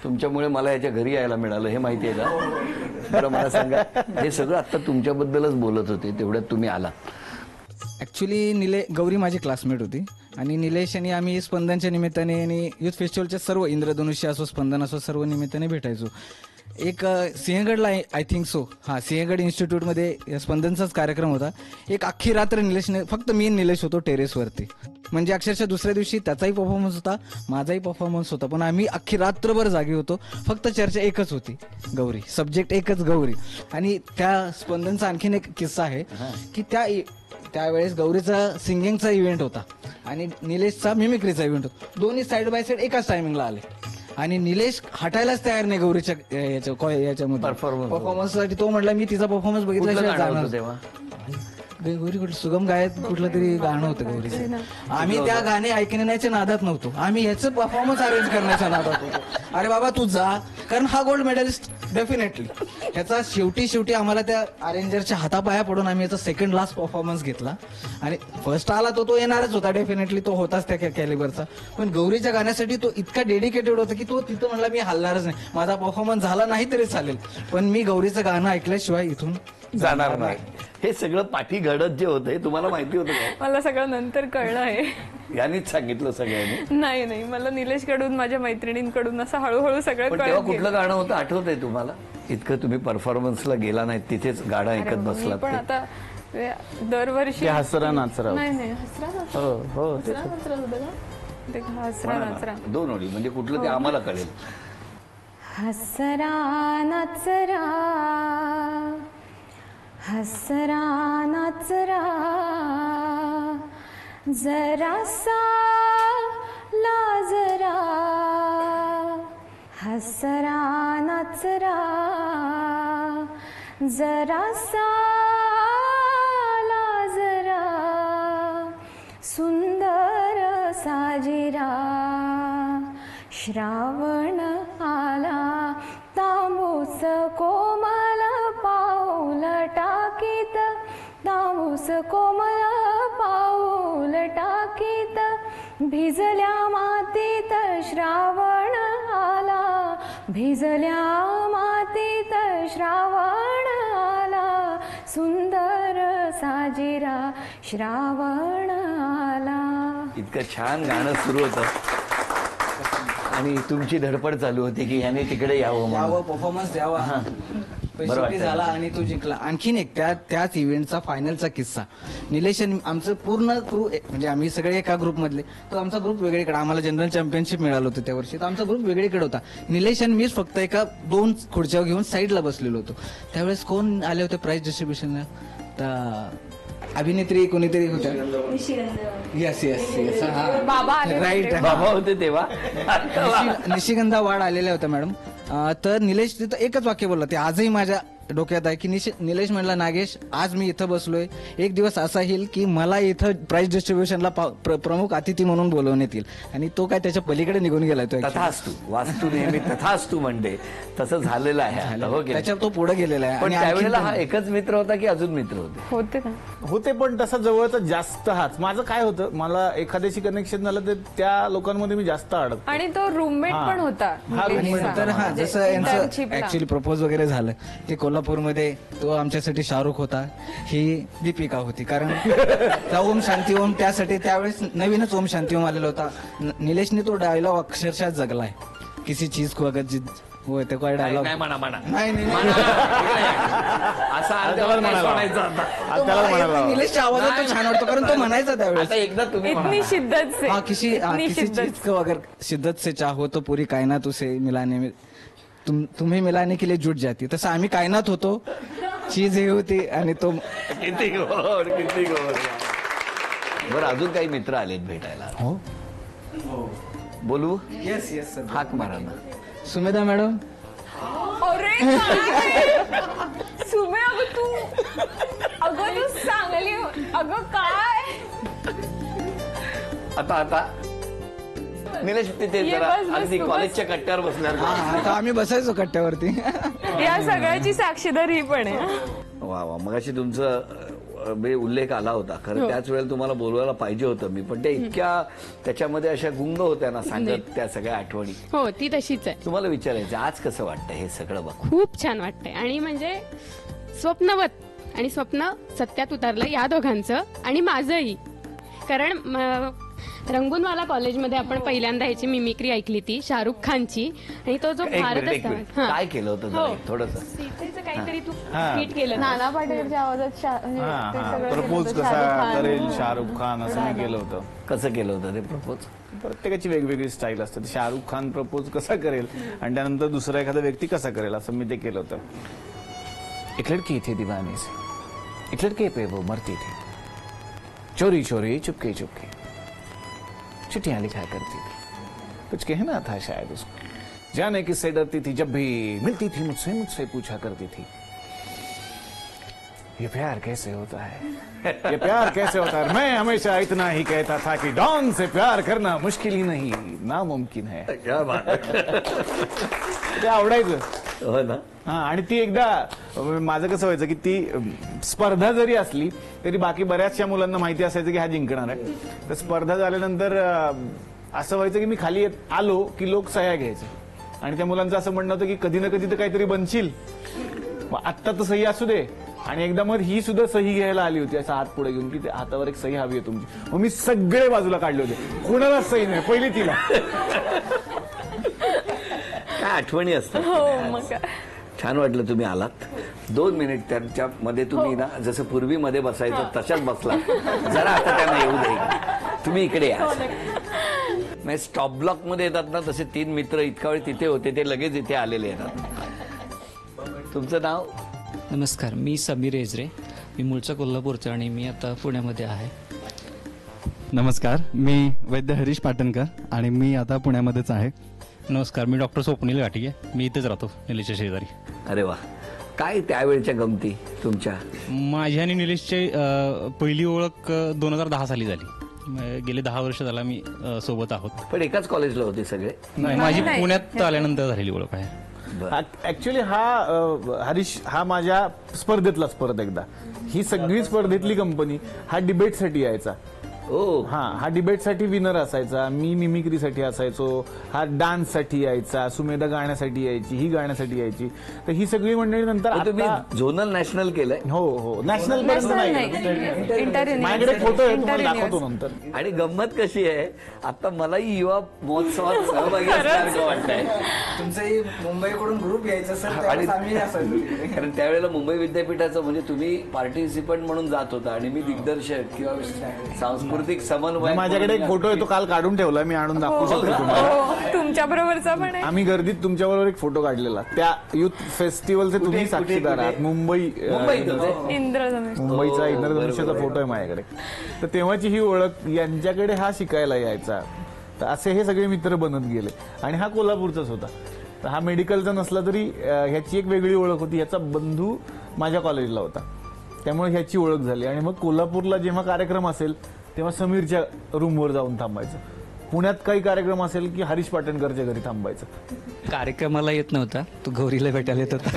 तुमच्यामुळे मला याच्या घरी यायला मिळालं, हे माहितीये का? बरं मला सांगा, हे सगळं आता तुमच्याबद्दलच बोलत होते, तेवढ्यात तुम्ही आलात. ऍक्च्युली गौरी माझी क्लासमेट होती आणि निलेश आणि आम्ही स्पंदनच्या निमित्ताने आणि युथ फेस्टिवलच्या सर्व इंद्रधनुष्य असो, स्पंदन असो, सर्व निमित्ताने भेटायचो. एक सिंहगडला आय थिंक सो, हा सिंहगड इन्स्टिट्यूटमध्ये स्पंदनचाच कार्यक्रम होता. एक अख्खी रात्र निलेशने, फक्त मी निलेश होतो टेरेसवरती. म्हणजे अक्षरशः दुसऱ्या दिवशी त्याचाही परफॉर्मन्स होता, माझाही परफॉर्मन्स होता, पण आम्ही अख्खी रात्रभर जागी होतो. फक्त चर्चा एकच होती, गौरी. सब्जेक्ट एकच, गौरी. आणि त्या स्पंदनचा आणखीन एक किस्सा आहे की त्यावेळेस गौरीचा सिंगिंगचा इव्हेंट होता आणि निलेशचा मिमिक्रीचा इव्हेंट होता. दोन्ही साईड बाय साईड एकाच टायमिंगला आले आणि निलेश हटायलाच तयार नाही गौरीच्या याच्यामध्ये परफॉर्मन्ससाठी. तो म्हटला मी तिचा परफॉर्मन्स बघितल्याशिवाय जाणार. तेव्हा गौरी कुठलं सुगम गायक कुठलं तरी गाणं होतं गौरीचं. आम्ही त्या गाणे ऐकण्याच्या नादात नव्हतो, आम्ही याचं परफॉर्मन्स अरेंज करण्याच्या नादात होतो. अरे बाबा तू जा, कारण हा गोल्ड मेडलिस्ट डेफिनेटली. ह्याचा शेवटी आम्हाला त्या अरेंजरच्या हातापाया पडून आम्ही याचा सेकंड लास्ट परफॉर्मन्स घेतला. आणि फर्स्ट आला तो येणारच होता, डेफिनेटली तो होताच त्या कॅलिबरचा. पण गौरीच्या गाण्यासाठी तो इतका डेडिकेटेड होता की तो तिथं म्हणला मी हलणारच नाही, माझा परफॉर्मन्स झाला नाही तरी चालेल, पण मी गौरीचं गाणं ऐकल्याशिवाय इथून जाणार नाही. हे सगळं पाठी घडत जे होतं हे तुम्हाला माहिती होतं का? मला सगळं नंतर कळलं आहे. यांनीच सांगितलं सगळ्यांनी? नाही, मला निलेशकडून, माझ्या मैत्रिणींकडून असं हळूहळू सगळं पण तेव्हा कुठलं गाणं होतं आठवतंय तुम्हाला? इतकं तुम्ही परफॉर्मन्सला गेला नाही, तिथेच गाणं ऐकत बसलात. पण आता दरवर्षी हसरा नाचरा. नाही हसरा नाचरा. हो हसरा नाचरा होतं का? ते हसरा नाचरा. दोन ओळी म्हणजे कुठलं ते आम्हाला कळेल. हसरा नाचरा, हसरा नाचरा, जरासा लाजरा. हसरा नाचरा, जरासा लाजरा, सुंदर साजिरा. श्रावण आला, तांबूस कोमल पाऊल टाकीत, तांबूस कोमल पाऊल टाकीत, भिजल्या मातीत श्रावण आला, भिजल्या मातीत श्रावण आला, सुंदर साजिरा श्रावण आला. इतकं छान गाणं सुरू होतं आणि तुमची धडपड चालू होती की याने तिकडे यावं म्हणून. परफॉर्मन्स द्यावा बरं शेवटी वाटतं. झाला आणि तो जिंकला. आणखीन एक त्याच इव्हेंटचा फायनलचा किस्सा. निलेश आणि आमचं पूर्ण ग्रुप म्हणजे आम्ही सगळे एका ग्रुप मधले, तो आमचा ग्रुप वेगळीकडे, आम्हाला जनरल चॅम्पियनशिप मिळालं होतं त्या वर्षी, तर आमचा ग्रुप वेगळीकडे होता. निलेश आणि मीच फक्त एका 2 खुर्च्या घेऊन साईडला बसलेलो होतो. त्यावेळेस कोण आले होते प्राइज डिस्ट्रीब्युशनला? तर अभिनेत्री कोणीतरी होत्या. येस येस येस बाबा आले राईट. बाबा होते तेव्हा. निशिगंधा वाढ आलेल्या होत्या मॅडम. तर निलेश तिथं एकच वाक्य बोलला, ते आजही माझ्या डोक्यात आहे की निलेश म्हणला, नागेश आज मी इथं बसलोय, एक दिवस असा येईल की मला इथं प्राइज डिस्ट्रीब्युशनला प्रमुख अतिथी म्हणून बोलवण्यात येईल. आणि तो काय त्याच्या पलीकडे निघून गेलाय तो actually. तथास्तू वास्तू नेहमी तथास्तू म्हणते तसं झालेलं आहे आता, हो की नाही? त्याच्यावर तो पुढे गेलेला आहे. पण आणि त्यावेळेला आणखीन हा एकच मित्र होता की अजून मित्र होते? होते ना. होते पण तसा जवळचा जास्त हाच. माझं काय होतं, मला एखाद्याशी कनेक्शन झालं तर त्या लोकांमध्ये मी जास्त अडकतो. आणि तो रूममेट हा. पण होता हा, निलेशचा. roommate तर हा म्हणजे जसं यांचं internship ला. ऍक्च्युली प्रपोज वगैरे झालं ते कोल्हापूरमध्ये, तो आमच्यासाठी शाहरुख होता, ही दीपिका होती. कारण त्या ओम शांती ओम त्यासाठी त्यावेळेस नवीनच ओम शांती ओम आलेला होता. निलेशने तो डायलॉग अक्षरशः जगलाय, किसी चीज को अगर जिद होय ते काय डायलॉग नाही म्हणा म्हणा नाही नाही, असा अर्धवट त्यालाच नाही म्हणाला. सोडायचं आता. आज त्याला म्हणाला निलेशच्या आवाजात तो छान वाटतो कारण तो म्हणायचा त्यावेळेस. आता एकदा तुम्ही म्हणा. इतनी शिद्दत से हाँ किसी इतनी शिद्दत चीज को अगर शिद्दत से चाहो तो पूरी कायनात उसे मिलाने में तुम्हें मिलाने के लिए जुट जाती. तसं आम्ही कायनात होतो, चीज हे होती आणि तो किती गोड किती गोड. बरं अजून काही मित्र आलेत भेटायला? हो. बोलू? Yes yes sir. हाक मारा ना. सुमेधा मॅडम. अरे काय? सुमे अगं तू चांगली, अगं काय आता निलेश तिथे ये जरा बस, बस, अगदी तू बस. कॉलेजच्या कट्ट्यावर बसल्यावर. हा आता आम्ही बसायचो कट्ट्यावरती. या सगळ्याची साक्षीदार ही पण आहे. वा वा, मगाशी तुमचं उल्लेख आला होता खरं, त्याच वेळेला तुम्हाला बोलवायला पाहिजे होतं मी, पण ते इतक्या त्याच्यामध्ये अशा गुंग होत्या ना सांगत त्या सगळ्या आठवणी. हो ती तशीच आहे. तुम्हाला विचारायचं आज कसं वाटतं हे सगळं बघ? खूप छान वाटतंय आणि म्हणजे स्वप्नवत आणि स्वप्न सत्यात उतरलं या दोघांचं आणि माझंही. कारण रंगूनवाला कॉलेजमध्ये आपण पहिल्यांदा याची मिमिक्री ऐकली ती शाहरुख खानची, आणि तो जो एक भारत मिनिट असतो काय केलं होतं जरा थोडस? सीतेचं काहीतरी तू हा. ट्वीट केलं ना. नाना पाटेकरच्या आवाजात म्हणजे ते सगळं केलं प्रपोज होतं. कसा शाहरुख खान. करेल शाहरुख खान असं मी केलं होतं. कसं केलं होतं ते प्रपोज? प्रत्येकाची वेगवेगळी स्टाईल असते. शाहरुख खान प्रपोज कसा करेल आणि त्यानंतर दुसरा एखादा व्यक्ती कसा करेल असं मी ते केलं होतं. एक लड़की थी दीवाने से, एक लड़के पे वो मरती थी, चोरी चोरी चुपके चुपके चिट्ठियां लिखा करती थी, कुछ कहना था शायद उसको, जाने किससे डरती थी, जब भी मिलती थी मुझसे पूछा करती थी, ये प्यार कैसे होता है, ये प्यार कैसे होता है. मैं हमेशा इतना ही कहता था कि डॉन से प्यार करना मुश्किल ही नहीं नामुमकिन है. क्या बात. ते आवडायचं. हो ना. हा, आणि ती एकदा माझं कसं व्हायचं की ती स्पर्धा जरी असली तरी बाकी बऱ्याचशा मुलांना माहिती असायचं की हा जिंकणार आहे. तर स्पर्धा झाल्यानंतर असं व्हायचं की मी खाली आलो की लोक सह्या घ्यायचे आणि त्या मुलांचं असं म्हणणं होतं की कधी ना कधी तर काहीतरी बनशील, मग आत्ता तर सही असू दे. आणि एकदा मग ही सुद्धा सही घ्यायला आली होती असा हात पुढे घेऊन की हातावर एक सही हवी आहे तुमची. मग मी सगळे बाजूला काढले होते, कोणालाच सही नाही, पहिली तिला. काय आठवणी असतात. हो मग काय. छान वाटलं तुम्ही आलात. 2 मिनिट त्याच्यामध्ये तुम्ही ना जसं पूर्वी मध्ये बसायचं तशाच बसला. जरा आता त्यांना येऊ दे, तुम्ही इकडे या. म्हणजे स्टॉप ब्लॉक मध्ये येतात ना तसे 3 मित्र इतका वेळ तिथे होते, ते लगेच इथे आलेले येतात. तुमचं नाव? नमस्कार, मी समीर एजरे. मी मूळचा कोल्हापूरचा आणि मी आता पुण्यामध्ये आहे. नमस्कार, मी वैद्य हरीश पाटणकर आणि मी आता पुण्यामध्येच आहे. नमस्कार, मी डॉक्टर स्वप्नील घाटिगे. मी इथेच राहतो निलेशच्या शेजारी. अरे वा, काय त्यावेळच्या गमती तुमच्या? माझी आणि निलेशची पहिली ओळख 2010 साली झाली. गेले 10 वर्ष झाला मी सोबत आहोत. पण एकाच कॉलेजला होते सगळे? माझी पुण्यात आल्यानंतर झालेली ओळख आहे. ऍक्च्युली हरीश हा माझ्या स्पर्धेतलाच परत एकदा, ही सगळी स्पर्धेतली कंपनी हा डिबेटसाठी यायचा ओ हा डिबेटसाठी विनर असायचा, मी मिमिक्रीसाठी असायचो, हा डान्ससाठी यायचा, सुमेधा गाण्यासाठी यायची, ही गाण्यासाठी यायची. तर ही सगळी मंडळी नंतर तुम्ही आता- झोनल नॅशनल केलंय हो नॅशनल पर्यंत नाही इंटर माझ्याकडे फोटो आहे, तुम्हाला दाखवतो नंतर. आणि गंमत कशी आहे, आता मलाही युवा महोत्सवात सहभागी असल्यासारखं वाटतंय. तुमचंही मुंबईकडून ग्रुप यायचा सर, आणि त्यावेळेस आम्ही असायचो. कारण त्यावेळेला मुंबई विद्यापीठाचं म्हणजे तुम्ही पार्टिसिपंट म्हणून जात होता आणि मी दिग्दर्शक किंवा सांस्कृतिक समन्वय. माझ्याकडे एक फोटो आहे, तो काल काढून ठेवला, मी आणून दाखवू शकतो तुम्हाला. हो तुमच्या बरोबरचा पण आहे. आम्ही गर्दीत तुमच्याबरोबर एक फोटो काढलेला, त्या युथ फेस्टिवलचे तुम्ही साक्षीदार आहात. मुंबईत होते. इंद्रधनुष. मुंबईचा इंद्रधनुष्याचा फोटो आहे माझ्याकडे. तर तेव्हाची ही ओळख, यांच्याकडे हा शिकायला यायचा, तर असे हे सगळे मित्र बनत गेले. आणि हा कोल्हापूरचाच होता. तर हा मेडिकलचा नसला तरी ह्याची एक वेगळी ओळख होती. ह्याचा बंधू माझ्या कॉलेजला होता, त्यामुळे ह्याची ओळख झाली. आणि मग कोल्हापूरला जेव्हा कार्यक्रम असेल तेव्हा समीरच्या रूमवर जाऊन थांबायचं. पुण्यात काही कार्यक्रम असेल की हरीश पाटणकरच्या घरी थांबायचं. कार्यक्रमाला येत नव्हता, तो गौरीला भेटायला येत होता.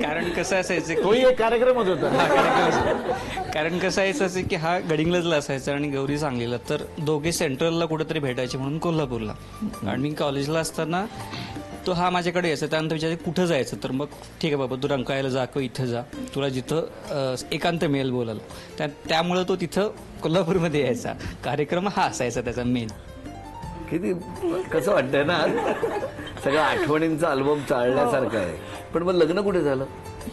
कारण कसं असायचं तोही एक कार्यक्रमच होता. कारण कसं असायचं की हा गडिंग्लजला असायचा आणि गौरी सांगलीला, तर दोघे सेंट्रलला कुठेतरी भेटायचे म्हणून कोल्हापूरला. आणि मी कॉलेजला असताना तो हा माझ्याकडे यायचा. त्यानंतर विचारायचं कुठं जायचं, तर मग ठीक आहे बाबा तू रंकाळ्याला जा किंवा इथं जा, तुला जिथं एकांत मिळेल बोलायला. त्यामुळं तो तिथं कोल्हापूरमध्ये यायचा. कार्यक्रम हा असायचा त्याचा मेन. किती कसं वाटतंय ना, सगळं आठवणींचा अल्बम चालण्यासारखं आहे. पण मग लग्न कुठे झालं?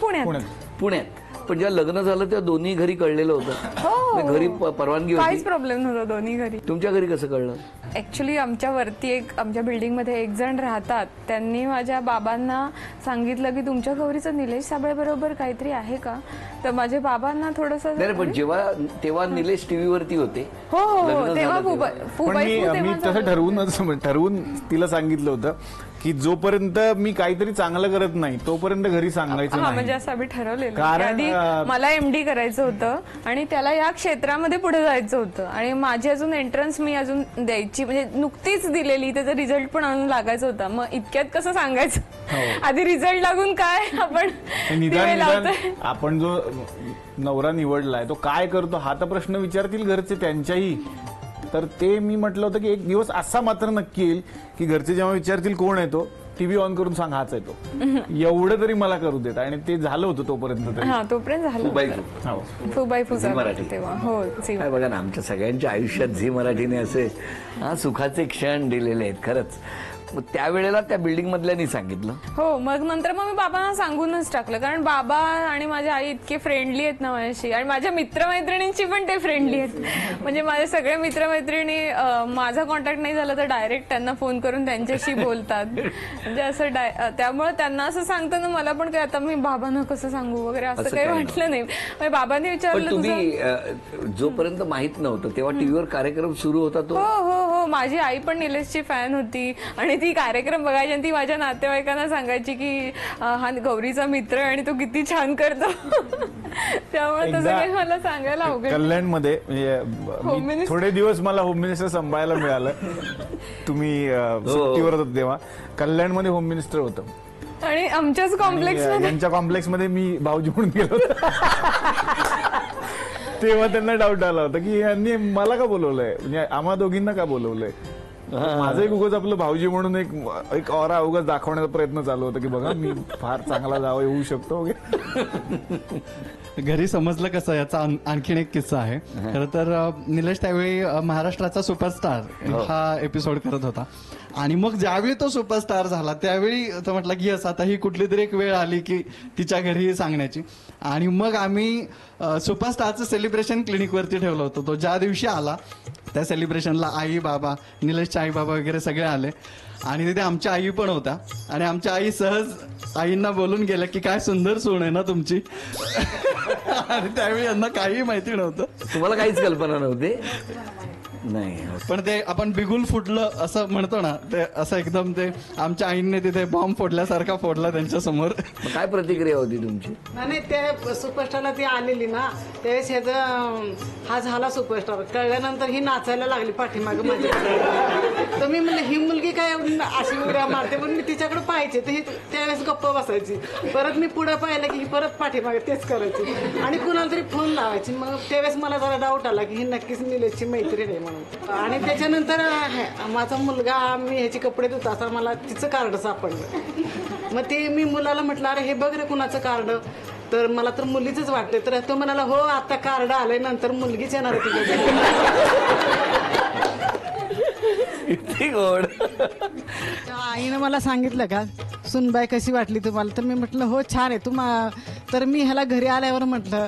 पुण्यात. पण जेव्हा लग्न झालं तेव्हा दोन्ही घरी कळलेलं होतं, घरी परवानगी काहीच होती. प्रॉब्लेम नव्हता दोन्ही घरी. तुमच्या घरी कसं कळलं? ऍक्च्युली आमच्या वरती आमच्या बिल्डिंगमध्ये एक जण राहतात, त्यांनी माझ्या बाबांना सांगितलं की तुमच्या गौरीचं निलेश साबळे बरोबर काहीतरी आहे का. तर माझ्या बाबांना थोडंसं नाही पण तेव्हा निलेश टीव्हीवरती होते. हो लग्न तेव्हा झालं पण मी तसं ठरवून तिला सांगितलं होतं की जोपर्यंत मी काहीतरी चांगलं करत नाही तोपर्यंत घरी सांगायचं म्हणजे नाही. असं आम्ही ठरवलेलं. कारण, आधी मला MD करायचं होतं आणि त्याला या क्षेत्रामध्ये पुढे जायचं होतं. आणि माझी अजून एंट्रन्स मी अजून द्यायची, म्हणजे नुकतीच दिलेली, त्याचा रिझल्ट पण अजून लागायचा होता. मग इतक्यात कसं सांगायचं, आधी रिझल्ट लागून काय आपण निदान आपण जो नवरा निवडलाय तो काय करतो हा तर प्रश्न विचारतील घरचे त्यांच्याही. तर ते मी म्हटलं होतं की एक दिवस असा मात्र नक्की येईल की घरचे जेव्हा विचारतील कोण आहे तो, टीव्ही ऑन करून सांग हाच आहे तो. एवढं तरी मला करू देत. आणि ते झालं होतं तोपर्यंत. तोपर्यंत झालं. फुबाई फुजा तेव्हा. हो काय बघा ना, आमच्या सगळ्यांच्या आयुष्यात झी मराठीने असे सुखाचे क्षण दिलेले आहेत खरंच. मग त्यावेळेला त्या बिल्डिंग मधल्यांनी सांगितलं. हो मग नंतर मग मी बाबांना सांगूनच टाकलं, कारण बाबा आणि माझी आई इतके फ्रेंडली आहेत ना माझ्याशी. आणि माझ्या मित्रमैत्रिणींची पण ते फ्रेंडली आहेत. म्हणजे माझे सगळे मित्रमैत्रिणी माझा कॉन्टॅक्ट नाही झाला तर डायरेक्ट त्यांना फोन करून त्यांच्याशी बोलतात. म्हणजे असं त्यामुळे त्यांना असं सांगताना मला पण काय आता मी बाबांना कसं सांगू वगैरे असं काही वाटलं नाही. बाबांनी विचारलं तुम्ही जोपर्यंत माहित नव्हतं तेव्हा टीव्हीवर कार्यक्रम सुरू होता तो. हो माझी आई पण निलेशची फॅन होती आणि ती कार्यक्रम बघायची आणि ती माझ्या नातेवाईकांना सांगायची की हा गौरीचा मित्र आहे आणि तो किती छान करतो. त्यामुळे तसं काही मला सांगायला अवघड. कल्याणमध्ये थोडे दिवस मला होम मिनिस्टर सांभाळायला मिळालं. तुम्ही सुट्टीवर होतो तेव्हा कल्याणमध्ये होम मिनिस्टर होतं. आणि आमच्याच यांच्या कॉम्प्लेक्समध्ये मी भाऊजी म्हणून गेलो होतो. तेव्हा त्यांना डाऊट आला होता की यांनी मला का बोलवलंय, म्हणजे आम्हा दोघींना का बोलवलंय. माझंही उगाच आपलं भाऊजी म्हणून एक ऑरा उगाच दाखवण्याचा प्रयत्न चालू होता की बघा मी फार चांगला जावं येऊ शकतो वगैरे. घरी समजलं कसं याचा आणखीन एक किस्सा आहे. खरं तर निलेश त्यावेळी महाराष्ट्राचा सुपरस्टार हा एपिसोड करत होता. आणि मग ज्यावेळी तो सुपरस्टार झाला त्यावेळी तो म्हटला की यस आता ही कुठली तरी एक वेळ आली की तिच्या घरी सांगण्याची. आणि मग आम्ही सुपरस्टारचं सेलिब्रेशन क्लिनिकवरती ठेवलं होतं. तो ज्या दिवशी आला त्या सेलिब्रेशनला आई बाबा, निलेशचे आई बाबा वगैरे सगळे आले. आणि तिथे आमच्या आई पण होत्या. आणि आमच्या आई सहज आईंना बोलून गेल्या की काय सुंदर सून आहे ना तुमची. आणि त्यावेळी यांना काही माहिती नव्हतं. तुम्हाला काहीच कल्पना नव्हती. नाही. पण ते आपण बिगुल फुटलं असं म्हणतो ना, ते असं एकदम ते आमच्या आईने तिथे बॉम्ब फोडल्यासारखा फोडला त्यांच्या समोर. मग काय प्रतिक्रिया होती तुमची? नाही ते सुपरस्टारला ती आलेली ना, त्यावेळेस ह्याचं हा झाला सुपरस्टार कळल्यानंतर ही नाचायला लागली पाठीमागं माझ्याकडे. तर मी म्हणलं ही मुलगी काय अशी उड्या मारते, पण मी तिच्याकडे पाहायचे तर ही त्यावेळेस गप्प बसायची. परत मी पुढे पाहिलं की ही परत पाठीमागे तेच करायची आणि कुणाला तरी फोन लावायची. मग त्यावेळेस मला जरा डाऊट आला की ही नक्कीच निलेशची मैत्रीण आहे म्हणून. आणि त्याच्यानंतर माझा मुलगा मी ह्याचे कपडे धुत असताना मला तिचं कार्ड सापडलं. मग ते मी मुलाला म्हटलं अरे हे बघ रे कुणाचं कार्ड, तर मला तर मुलीचंच वाटतंय. तर तो म्हणाला हो आता कार्ड आलंय नंतर मुलगीच येणार आहे तिकडे. किती गोड. आईनं मला सांगितलं का सुनबाई कशी वाटली तुम्हाला, तर मी म्हटलं हो छान आहे. तर मी ह्याला घरी आल्यावर म्हटलं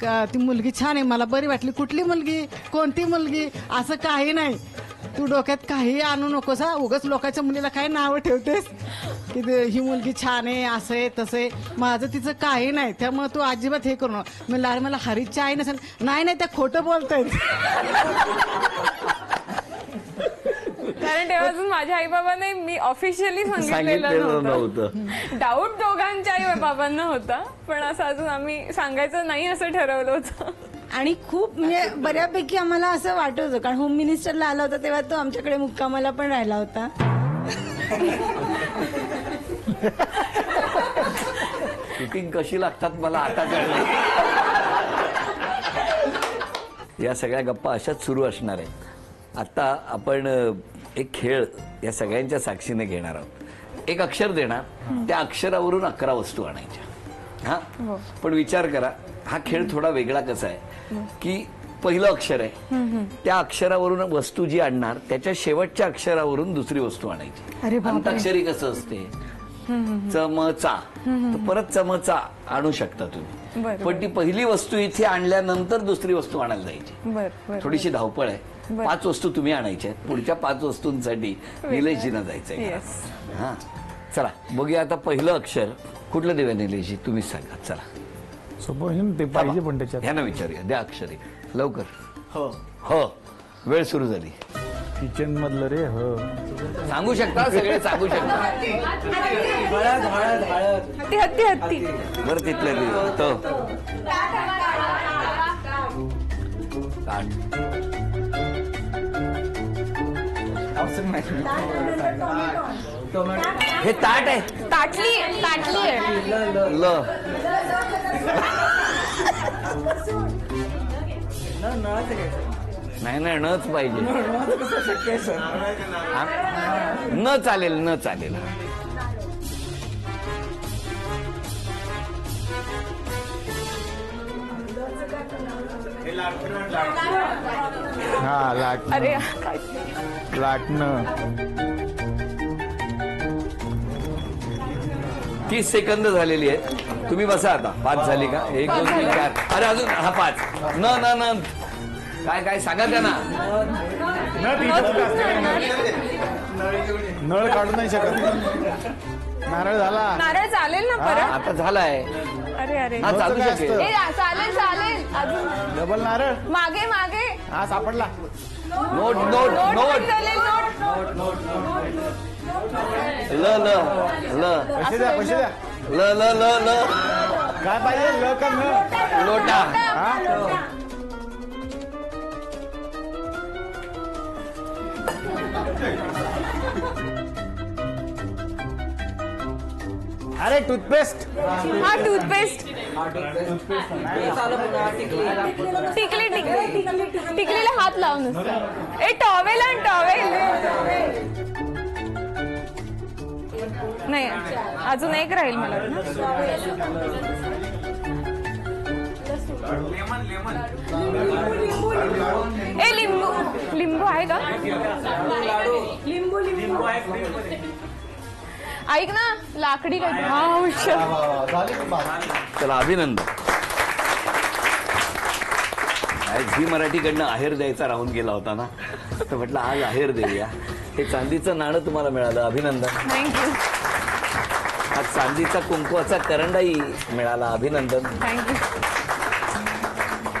का ती मुलगी छान आहे, मला बरी वाटली. कुठली मुलगी, कोणती मुलगी, असं काही नाही. तू डोक्यात काही आणू नकोस हा, उगाच लोकांच्या मुलीला काय नावं ठेवतेस की ही मुलगी छान आहे, असं आहे तसं आहे. माझं तिचं काही नाही, त्यामुळे तू अजिबात हे करू नको. म्हणलं अरे मला हरीची आई नसेल. नाही त्या खोटं बोलतायत. कारण तेव्हा अजून माझ्या आई बाबांनी मी ऑफिशियली सांगितलेलं नव्हतं. डाऊट दोघांच्या आई बाबांना होता, पण असं अजून आम्ही सांगायचं नाही असं ठरवलं होतं. आणि खूप म्हणजे बऱ्यापैकी आम्हाला असं वाटत होतं, कारण होम मिनिस्टरला आला होता तेव्हा तो आमच्याकडे मुक्कामाला पण राहिला होता. शूटिंग कशी लागतात मला आता कळलं. या सगळ्या गप्पा अशाच सुरू असणार आहेत. आता आपण एक खेळ या सगळ्यांच्या साक्षीने घेणार आहोत. एक अक्षर देणार, त्या अक्षरावरून 11 वस्तू आणायच्या. हा, पण विचार करा हा खेळ थोडा वेगळा कसा आहे की पहिलं अक्षर आहे, त्या अक्षरावरून वस्तू जी आणणार त्याच्या शेवटच्या अक्षरावरून दुसरी वस्तू आणायची. अंताक्षरी कसं असते, चमचा, तर परत चमचा आणू शकता तुम्ही, पण ती पहिली वस्तू इथे आणल्यानंतर दुसरी वस्तू आणायला जायची. थोडीशी धावपळ आहे. 5 वस्तू तुम्ही आणायच्या आहेत, पुढच्या 5 वस्तूंसाठी निलेशजीना जायचंय. हा, चला बघूया आता पहिलं अक्षर कुठलं देऊया निलेशजी, तुम्हीच सांगा. चला सोपं ते पाहिजे पण त्याच्यात ह्यांना विचारूया, द्या अक्षर लवकर. हो, वेळ सुरू झाली. किचन मधलं रे. हो, सांगू शकता सगळे, सांगू शकता. हत्ती हत्ती बरं तिथलं तो हे ताट आहे. ताटली आहे. ल नाही नच पाहिजे. न चालेल, न चालेल. हा, लाटणं. अरे लाटणं. 30 सेकंद झालेली आहेत. तुम्ही बसा आता. 5 झाली का? 1 2 3 4. अरे अजून हा 5. न काय काय सांगा त्यांना. नळ काढू नाही शकत. नारळ झाला. नारळ चालेल ना परत? आता झालाय. अरे अरे हा चालू शकेल. चालेल अजून डबल नारळ. मागे हा सापडला. Note note note. ल ल ल पैसे द्या, पैसे द्या. ल ल ल ल. काय पाहिजे, ल का न? लोटा. अरे टूथपेस्ट. हा टूथपेस्ट. टिकलीला हात लावून नुसतं. टॉवेल आणि टॉवेल नाही. अजून एक राहील मला. लिंबू आहे का? लिंबू ऐक ना, लाकडी काय. चला अभिनंदन. झी मराठीकडनं आहेर द्यायचा राहून गेला होता ना, तर म्हटलं आज आहेर देऊया. हे चांदीचं नाणं तुम्हाला मिळालं, अभिनंदन. थँक्यू. आज चांदीचा कुंकवाचा करंडाही मिळाला, अभिनंदन. थँक्यू.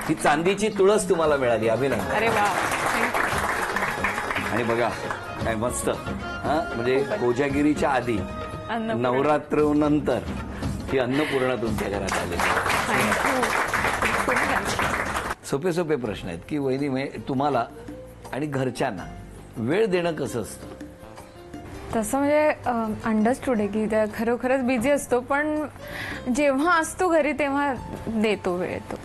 ही चांदीची तुळस तुम्हाला मिळाली, अभिनंदन. अरे वा. आणि बघा काय मस्त हा, म्हणजे कोजागिरीच्या आधी नवरात्रनंतर ही अन्नपूर्णा तुमच्या घरात आलेली सोपे सोपे प्रश्न आहेत की वहिनी तुम्हाला आणि घरच्यांना वेळ देणं कसं असतं? तसं म्हणजे अंडरस्टूड आहे की त्या खरोखरच बिझी असतो, पण जेव्हा असतो घरी तेव्हा देतो वेळ तो.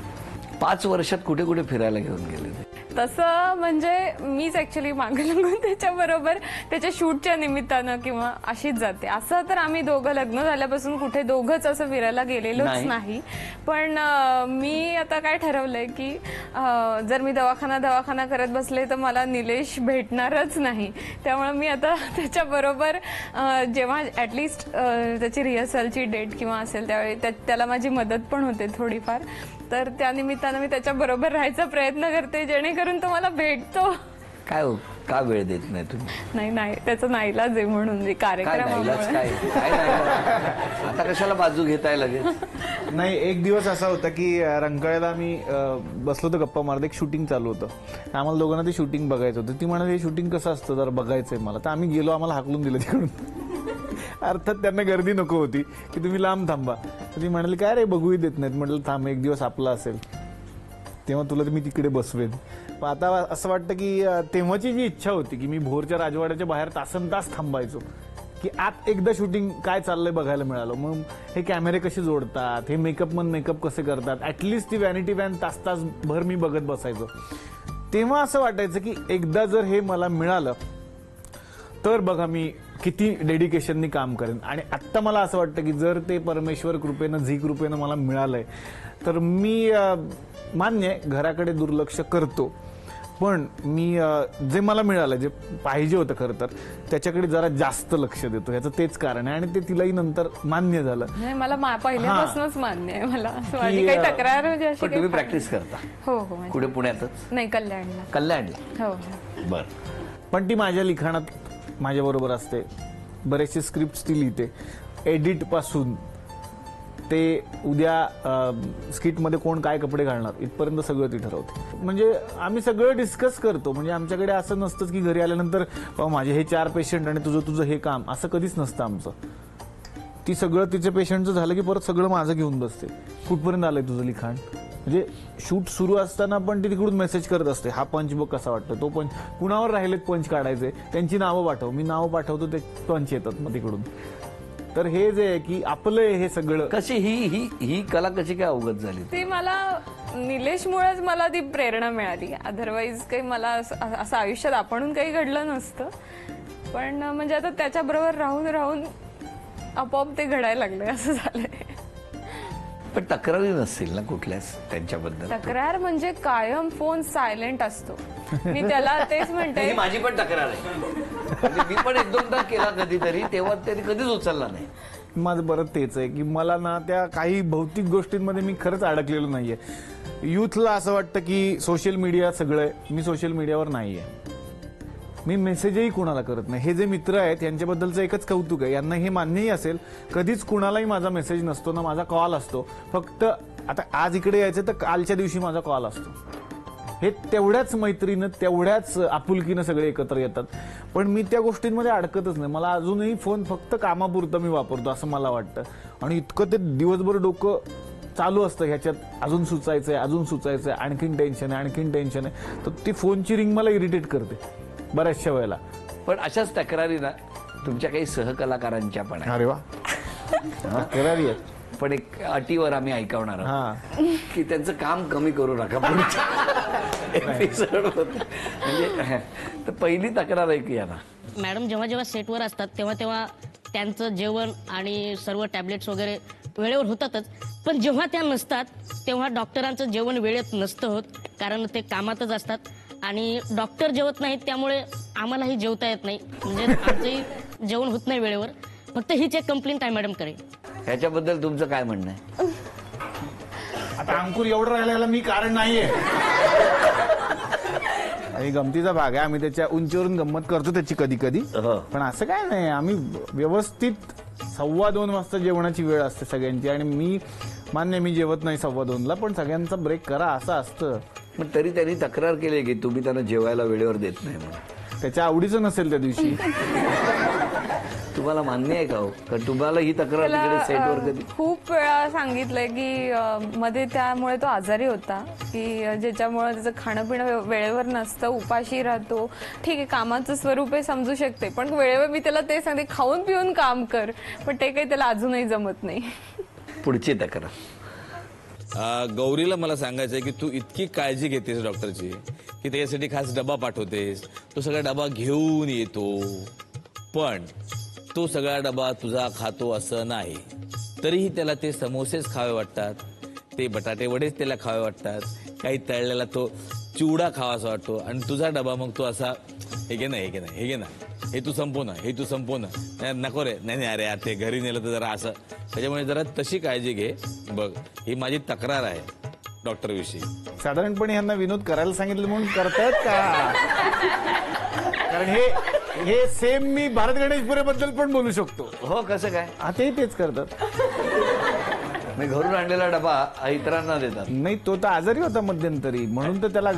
5 वर्षात कुठे कुठे फिरायला घेऊन गेले ते? तसं म्हणजे मीच ऍक्च्युली मागे लागून त्याच्याबरोबर त्याच्या शूटच्या निमित्तानं किंवा अशीच जाते. असं तर आम्ही दोघं लग्न झाल्यापासून कुठे दोघंच असं फिरायला गेलेलोच नाही. पण मी आता काय ठरवलंय की जर मी दवाखाना करत बसले तर मला निलेश भेटणारच नाही. त्यामुळे मी आता त्याच्याबरोबर जेव्हा ऍटलिस्ट त्याची रिहर्सलची डेट किंवा असेल त्यावेळी त्याला माझी मदत पण होते थोडीफार. तर त्या निमित्तानं मी त्याच्याबरोबर राहायचा प्रयत्न करते जेणेकरून तो मला भेटतो. काय हो, का वेळ देत नाही तुम्ही? नाही त्याचा नाईलाज आहे म्हणून कार्यक्रमामुळे. आता कशाला बाजू घेताय लगेच? नाही, एक दिवस असा होता की रंकाळ्याला आम्ही बसलो होतो गप्पा मारत, एक शूटिंग चालू होतं. आम्हाला दोघांना ते शूटिंग बघायचं होतं. ती म्हणाली हे शूटिंग कसं असतं जर बघायचंय मला. तर आम्ही गेलो, आम्हाला हाकलून दिलं तिकडून. अर्थात त्यांना गर्दी नको होती की तुम्ही लांब थांबा. ती म्हणाली काय रे बघूही देत नाहीत. म्हटलं थांब, एक दिवस आपला असेल तेव्हा तुला मी तिकडे बसवेन. पण आता असं वाटतं की तेव्हाची जी इच्छा होती की मी भोरच्या राजवाड्याच्या बाहेर तासनतास थांबायचो की आत एकदा शूटिंग काय चाललंय बघायला मिळालं. मग हे कॅमेरे कसे जोडतात, हे मेकअप कसे करतात, ऍटलिस्ट ती व्हॅनिटी व्हॅन तास भर मी बघत बसायचो. तेव्हा असं वाटायचं की एकदा जर हे मला मिळालं तर बघा मी किती डेडिकेशननी काम करेन. आणि आत्ता मला असं वाटतं की जर ते परमेश्वर कृपेनं झी कृपेनं मला मिळालंय तर मी मान्य आहे घराकडे दुर्लक्ष करतो, पण मी जे मला मिळालं जे पाहिजे होतं खरं तर त्याच्याकडे जरा जास्त लक्ष देतो. ह्याचं तेच कारण आहे आणि ते तिलाही नंतर मान्य झालं. मला पहिल्यापासूनच मान्य आहे. मला असं वाटतं काही तक्रार म्हणजे अशी पण तुम्ही प्रॅक्टिस करता? हो. कुठे पुण्यातच? नाही, कल्याणला. हो. बर. पण ती माझ्या लिखाणात माझ्या बरोबर असते. बरेचसे स्क्रिप्ट ती लिहिते. एडिट पासून ते उद्या स्किटमध्ये कोण काय कपडे घालणार इथपर्यंत सगळं ती ठरवते. म्हणजे आम्ही सगळं डिस्कस करतो. म्हणजे आमच्याकडे असं नसतंच की घरी आल्यानंतर माझे हे 4 पेशंट आणि तुझं हे काम, असं कधीच नसतं आमचं. ती सगळं तिच्या पेशंटचं झालं की परत सगळं माझं घेऊन बसते. कुठपर्यंत आलंय तुझं लिखाण. म्हणजे शूट सुरू असताना पण ती तिकडून मेसेज करत असते, हा पंच बघ कसा वाटतो, तो पंच कुणावर राहिलेत पंच काढायचे, त्यांची नावं पाठव. मी नावं पाठवतो, ते पंच येतात मग तिकडून. तर हे जे आहे की आपलं हे सगळं कशी ही कला कशी काय अवगत झाली? ती मला निलेशमुळेच मला ती प्रेरणा मिळाली. अदरवाईज काही मला असं आयुष्यात आपणहून काही घडलं नसतं. पण म्हणजे आता त्याच्याबरोबर राहून आपोआप ते घडायला लागले, असं झालंय. पण तक्रारी नसतील ना कुठल्याच त्यांच्याबद्दल? तक्रार म्हणजे कायम फोन सायलेंट असतो. मी त्याला तेच म्हणते. माझी पण तक्रार आहे. मी पण 1-2दा केला कधीतरी, तेव्हा त्यांनी कधीच उचलला नाही. माझं परत तेच आहे की मला ना त्या काही भौतिक गोष्टींमध्ये मी खरंच अडकलेलो नाहीये. युथला असं वाटतं की सोशल मीडिया सगळं आहे. मी सोशल मीडियावर नाहीये. मी मेसेजही कुणाला करत नाही. हे जे मित्र आहेत यांच्याबद्दलचं एकच कौतुक आहे, यांना हे मान्यही असेल, कधीच कुणालाही माझा मेसेज नसतो ना माझा कॉल असतो. फक्त आता आज इकडे यायचं तर कालच्या दिवशी माझा कॉल असतो. हे तेवढ्याच मैत्रीनं तेवढ्याच आपुलकीनं सगळे एकत्र येतात. पण मी त्या गोष्टींमध्ये अडकतच नाही. मला अजूनही फोन फक्त कामापुरतं मी वापरतो असं मला वाटतं. आणि इतकं ते दिवसभर डोकं चालू असतं ह्याच्यात, अजून सुचायचंय, आणखीन टेन्शन आहे. तर ती फोनची रिंग मला इरिटेट करते बऱ्याचशा वेळेला. पण अशाच तक्रारी ना तुमच्या काही सहकलाकारांच्या पण आहे. अरे वा, तक्रारी आहेत. पण एक अटीवर आम्ही ऐकवणार आहोत की त्यांचं काम कमी करू नका पुढच्या एपिसोड म्हणजे. तर पहिली तक्रार ऐकूया ना. मॅडम जेव्हा सेटवर असतात तेव्हा त्यांचं जेवण आणि सर्व टॅबलेट्स वगैरे वेळेवर होतातच. पण जेव्हा त्या नसतात तेव्हा डॉक्टरांचं जेवण वेळेत नसतं होत, कारण ते कामातच असतात. आणि डॉक्टर जेवत नाहीत त्यामुळे आम्हालाही जेवता येत नाही. म्हणजे आमचंही जेवण होत नाही वेळेवर. फक्त हीच एक कंप्लेंट आहे मॅडम कडे. ह्याच्याबद्दल तुमचं काय म्हणणं आहे? आता अंकुर एवढं राहिल्याला मी कारण नाहीये. आणि गमतीचा भाग आहे, आम्ही त्याच्या उंचीवरून गंमत करतो त्याची कधी कधी. पण असं काय नाही, आम्ही व्यवस्थित 2:15 वाजता जेवणाची वेळ असते सगळ्यांची. आणि मी मान्य मी जेवत नाही 2:15ला, पण सगळ्यांचा ब्रेक करा असं असतं. पण तरी त्यांनी तक्रार केली की तुम्ही त्यांना जेवायला वेळेवर देत नाही म्हणून. त्याच्या आवडीचं नसेल त्या दिवशी. तुम्हाला मान्य आहे का हो? कारण तुम्हाला ही तक्रार तिकडे सेटवर त्याला कधी खूप वेळा सांगितलंय की मध्ये त्यामुळे तो आजारी होता, की ज्याच्यामुळे त्याचं खाणं पिणं वेळेवर नसतं, उपाशी राहतो. ठीक आहे, कामाचं स्वरूप आहे, समजू शकते, पण वेळेवर मी त्याला ते सांगते खाऊन पिऊन काम कर, पण ते काही त्याला अजूनही जमत नाही. पुढची तक्रार. गौरीला मला सांगायचं आहे की तू इतकी काळजी घेतेस डॉक्टरची की त्याच्यासाठी खास डबा पाठवतेस, तो सगळा डबा घेऊन येतो, पण तो सगळा डबा तुझा खातो असं नाही. तरीही त्याला ते समोसेच खावे वाटतात, ते बटाटे वडेच त्याला खावे वाटतात, काही तळलेला तो चिवडा खावासा वाटतो, आणि तुझा डबा मग तो असा हे घे ना, हे घे ना, हे घे ना, हे तू संपव ना, हे तू संपव ना, नाही नको रे, नाही अरे यार ते घरी नेलं तर जरा असं. त्याच्यामुळे जरा तशी काळजी घे बघ. ही माझी तक्रार आहे डॉक्टर विषयी. साधारणपणे यांना विनोद करायला सांगितलं म्हणून करतात का? कारण हे सेम मी भारत गणेशपुरे बद्दल पण बोलू शकतो. हो, कसं काय? आता तेच करतात. मी घरून आणलेला डबा इतरांना देतात. नाही, तो तर आजारी होता मध्यंतरी, म्हणून तर त्याला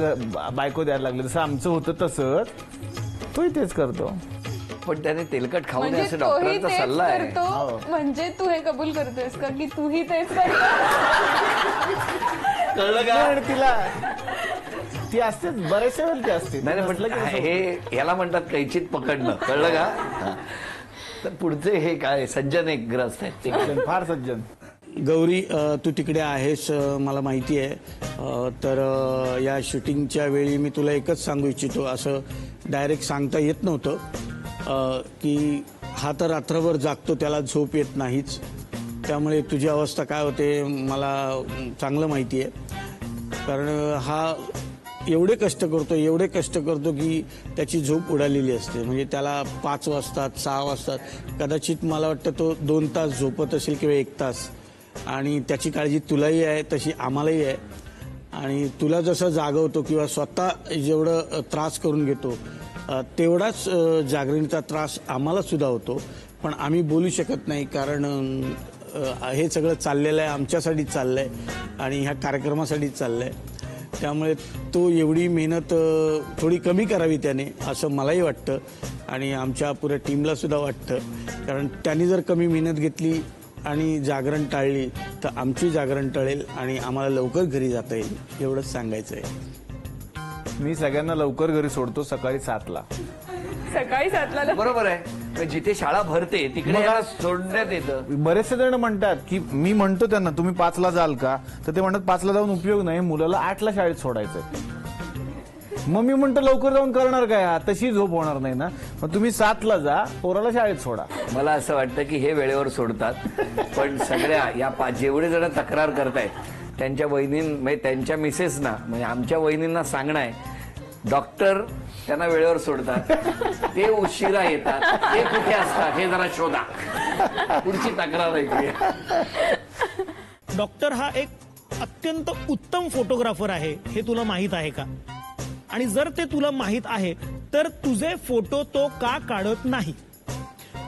बायको द्यायला लागले. जसं आमचं होतं तसंच तोही तेच करतो. पण त्याने तेलकट खाऊ नये म्हणजे असं तोही डॉक्टरांचा तेच सल्ला आहे. करतो, म्हणजे तू हे कबूल करतोयस का की तूही तेच करतो? कळलं का? आणि तिला ती असतेच, बऱ्याचशा वेळेला ती असते. नाही म्हटलं की हे याला म्हणतात कैचित पकडणं. कळलं का? हा. तर पुढचे हे काय सज्जन एक ग्रस्त आहेत, सज्जन, फार सज्जन. गौरी, तू तिकडे आहेस मला माहिती आहे. तर या शूटिंगच्या वेळी मी तुला एकच सांगू इच्छितो, असं डायरेक्ट सांगता येत नव्हतं की हा तर रात्रभर जागतो, त्याला झोप येत नाहीच. त्यामुळे तुझी अवस्था काय होते मला चांगलं माहिती आहे. कारण हा एवढे कष्ट करतो की त्याची झोप उडालेली असते. म्हणजे त्याला 5 वाजतात 6 वाजतात, कदाचित मला वाटतं तो 2 तास झोपत असेल किंवा 1 तास. आणि त्याची काळजी तुलाही आहे, तशी आम्हालाही आहे. आणि तुला जसं जागवतो किंवा स्वतः जेवढं त्रास करून घेतो तेवढाच जागरणीचा त्रास आम्हाला सुद्धा होतो. पण आम्ही बोलू शकत नाही, कारण हे सगळं चाललेलं आहे, आमच्यासाठीच चाललं आहे आणि ह्या कार्यक्रमासाठीच चाललं आहे. त्यामुळे तो एवढी मेहनत थोडी कमी करावी त्याने, असं मलाही वाटतं आणि आमच्या पुऱ्या टीमला सुद्धा वाटतं. कारण त्यांनी जर कमी मेहनत घेतली आणि जागरण टाळली तर आमची जागरण टळेल आणि आम्हाला लवकर घरी जाता येईल, एवढंच सांगायचं आहे. मी सगळ्यांना लवकर घरी सोडतो, सकाळी 7ला. सकाळी 7ला? बरोबर आहे, जिथे शाळा भरते तिकडे याला सोडण्यात येतं. बरेचसे जण म्हणतात की मी म्हणतो त्यांना तुम्ही 5ला जाल का, तर ते म्हणतात 5ला जाऊन उपयोग नाही, मुलाला 8ला शाळेत सोडायचंय. मग मी म्हणतो लवकर जाऊन करणार काय, तशी झोप होणार नाही ना, मग तुम्ही 7ला जा, पोराला शाळेत सोडा. मला असं वाटतं की हे वेळेवर सोडतात, पण सगळ्या या जेवढे जण तक्रार करतायत त्यांच्या म्हणजे त्यांच्या मिसेसना, म्हणजे आमच्या वहिनींना सांगणं आहे, डॉक्टर त्यांना वेळेवर सोडतात, ते उशिरा येतात, ते कुठे असतात हे जरा शोधा. पुढची तक्रार ऐकूया. डॉक्टर हा एक अत्यंत उत्तम फोटोग्राफर आहे, हे तुला माहित आहे का? आणि जर ते तुला माहित आहे तर तुझे फोटो तो का काढत नाही?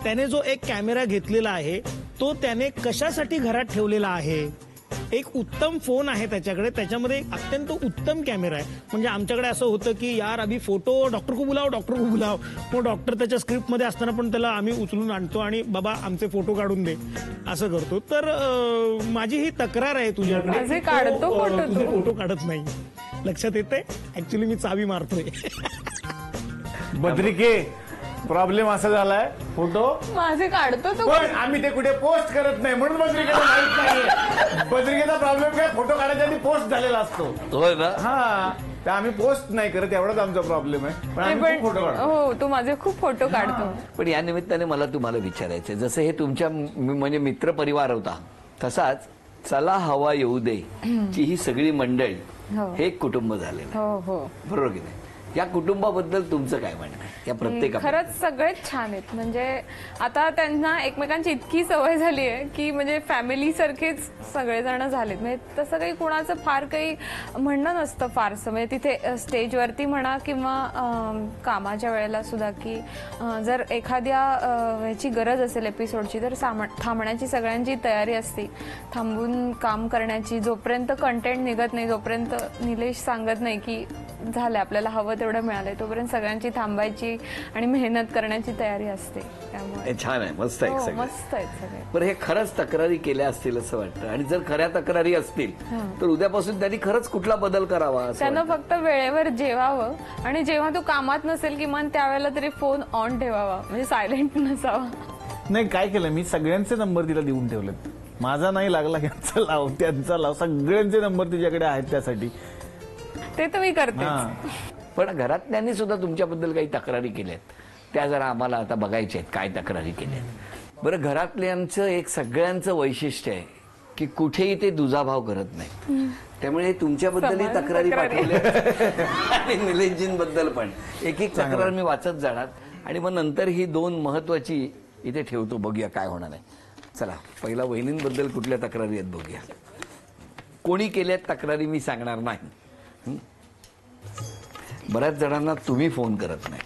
त्याने जो एक कॅमेरा घेतलेला आहे तो त्याने कशासाठी घरात ठेवलेला आहे? एक उत्तम फोन आहे त्याच्याकडे, त्याच्यामध्ये एक अत्यंत उत्तम कॅमेरा आहे. म्हणजे आमच्याकडे असं होतं की यार अभि फोटो डॉक्टर को बुलाव, मग डॉक्टर त्याच्या स्क्रिप्टमध्ये असताना पण त्याला आम्ही उचलून आणतो आणि बाबा आमचे फोटो काढून दे असं करतो. तर माझी ही तक्रार आहे तुझ्याकडे, तुझे फोटो काढत नाही. लक्षात येते? ऍक्च्युली मी चावी मारतोय. बद्रिके, प्रॉब्लेम असा झालाय, फोटो माझे काढतो तो, पण आम्ही ते कुठे पोस्ट करत नाही, म्हणून बद्रिकेला माहित नाही. बद्रिकेचा प्रॉब्लेम काय, फोटो काढायच्या आधी पोस्ट झालेला असतो. होय ना? हा, तर आम्ही पोस्ट नाही करत, एवढाच आमचा प्रॉब्लेम आहे. पण आम्ही खूप फोटो काढतो. हो, तो माझे खूप फोटो काढतो. पण या निमित्ताने मला तुम्हाला विचारायचं, जसं हे तुमच्या म्हणजे मित्र परिवार होता, तसाच चला हवा येऊ दे ची ही सगळी मंडळी हे एक कुटुंब झालेलं आहे. बरोबर की नाही? या कुटुंबाबद्दल तुमचं काय म्हणणं आहे? या प्रत्येक खरंच सगळेच छान आहेत. म्हणजे आता त्यांना एकमेकांची इतकी सवय झाली आहे की म्हणजे फॅमिली सारखेच सगळेजण झालेत. म्हणजे तसं काही कुणाचं फार काही म्हणणं नसतं फारसं. म्हणजे तिथे स्टेजवरती म्हणा किंवा कामाच्या वेळेला सुद्धा की जर एखाद्या ह्याची गरज असेल एपिसोडची तर थांबण्याची सगळ्यांची तयारी असते, थांबून काम करण्याची. जोपर्यंत कंटेंट निघत नाही, जोपर्यंत निलेश सांगत नाही की झालं आपल्याला हवं तेवढं मिळालंय तोपर्यंत सगळ्यांची थांबायची आणि मेहनत करण्याची तयारी असते. त्यामुळे छान आहे, मस्त आहे हो, सगळं. मस्त आहेत सगळे. पण हे खरंच तक्रारी केल्या असतील असं वाटतं, आणि जर खऱ्या तक्रारी असतील तर उद्यापासून त्यांनी खरंच कुठला बदल करावा असं त्यांना फक्त वेळेवर जेवावं आणि जेव्हा तू कामात नसेल किमान त्यावेळेला तरी फोन ऑन ठेवावा, म्हणजे सायलेंट नसावा. नाही, काय केलं मी, सगळ्यांचे नंबर तिला देऊन ठेवलेत. माझा नाही लागला यांचा लाव, त्यांचा लाव, सगळ्यांचे नंबर तिच्याकडे आहेत त्यासाठी. ते तर मी करते. पण घरातल्यांनी सुद्धा तुमच्याबद्दल काही तक्रारी केल्यात, त्या जरा आम्हाला आता बघायच्या आहेत काय तक्रारी केल्यात. बरं, घरातल्यांचं एक सगळ्यांचं वैशिष्ट्य आहे की कुठेही ते दुजाभाव करत नाही. त्यामुळे तुमच्याबद्दलही तक्रारी पाठवल्या आणि निलेशजींबद्दल पण एक एक तक्रार मी वाचत जाणार आणि मग नंतर ही 2 महत्वाची इथे ठेवतो, बघूया काय होणार आहे. चला, पहिला वहिनींबद्दल कुठल्या तक्रारी आहेत बघूया. कोणी केल्यात तक्रारी मी सांगणार नाही. बऱ्याच जणांना तुम्ही फोन करत नाही,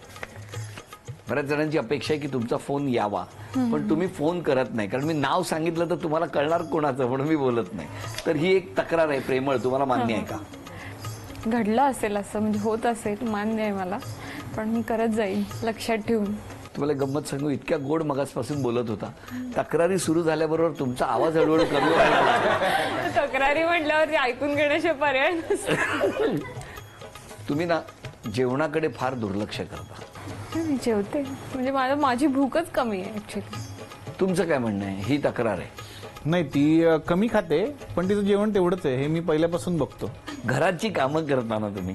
बऱ्याच जणांची अपेक्षा आहे की तुमचा फोन यावा, पण तुम्ही फोन करत नाही, कारण मी नाव सांगितलं तर तुम्हाला कळणार कोणाचं, म्हणून मी बोलत नाही. तर ही एक तक्रार आहे प्रेमळ, तुम्हाला मान्य आहे का? घडलं असेल असं, म्हणजे होत असेल, मान्य आहे मला, पण मी करत जाईन लक्षात ठेवून. तुम्हाला गंमत सांगू, इतक्या गोड मगासपासून बोलत होता, तक्रारी सुरू झाल्याबरोबर तुमचा आवाज हळूहळू कमी व्हायला. तक्रारी म्हटल्यावर ऐकून घेण्याचे पर्याय नसतो. तुम्ही ना जेवणाकडे फार दुर्लक्ष करता. मी जेवते, म्हणजे माझी भूकच कमी आहे ऍक्च्युली. तुमचं काय म्हणणं आहे? ही तक्रार आहे. नाही, ती कमी खाते, पण तिचं जेवण तेवढंच आहे, हे मी पहिल्यापासून बघतो. घराची कामं करताना तुम्ही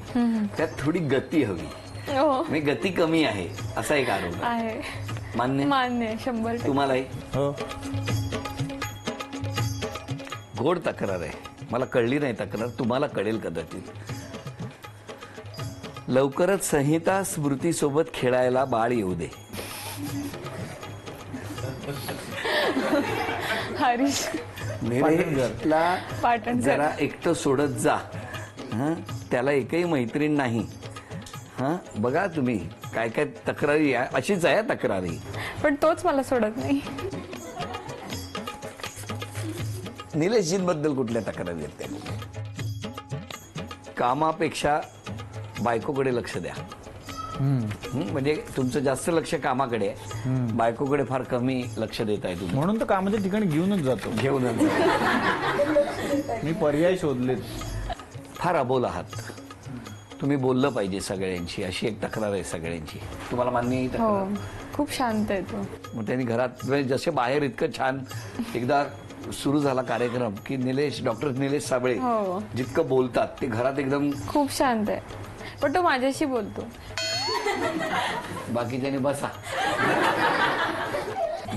त्यात थोडी गती हवी, मी गती कमी आहे असा एक आरोप आहे. मान्य? मान्य 100%. तुम्हालाही? हो. गोड तक्रार आहे, मला कळली नाही तक्रार, तुम्हाला कळेल कदाचित. लवकरच संहिता स्मृती सोबत खेळायला बाळ येऊ दे. हरीश पाटण जरा एकटं सोडत जा. त्याला एकही मैत्रीण नाही. बघा तुम्ही काय काय तक्रारी आहे, अशीच आहे तक्रारी. पण तोच मला सोडत नाही. निलेशजींबद्दल कुठल्या तक्रारी आहेत? कामापेक्षा बायकोकडे लक्ष द्या. म्हणजे तुमचं जास्त लक्ष कामाकडे आहे, बायकोकडे फार कमी लक्ष देताय तुम्ही. म्हणून तर कामाच्या ठिकाणी घेऊनच जातो. मी पर्याय शोधलेत. फार अबोल आहात तुम्ही, बोललं पाहिजे सगळ्यांशी, अशी एक तक्रार आहे सगळ्यांची. तुम्हाला मान्य आहे? हो, खूप शांत आहे तो. मग त्यांनी घरात जसे बाहेर इतकं छान, एकदा सुरू झाला कार्यक्रम की निलेश, डॉक्टर निलेश साबळे जितकं बोलतात ते घरात एकदम खूप शांत आहे, पण तो माझ्याशी बोलतो. बाकीच्याने बसा.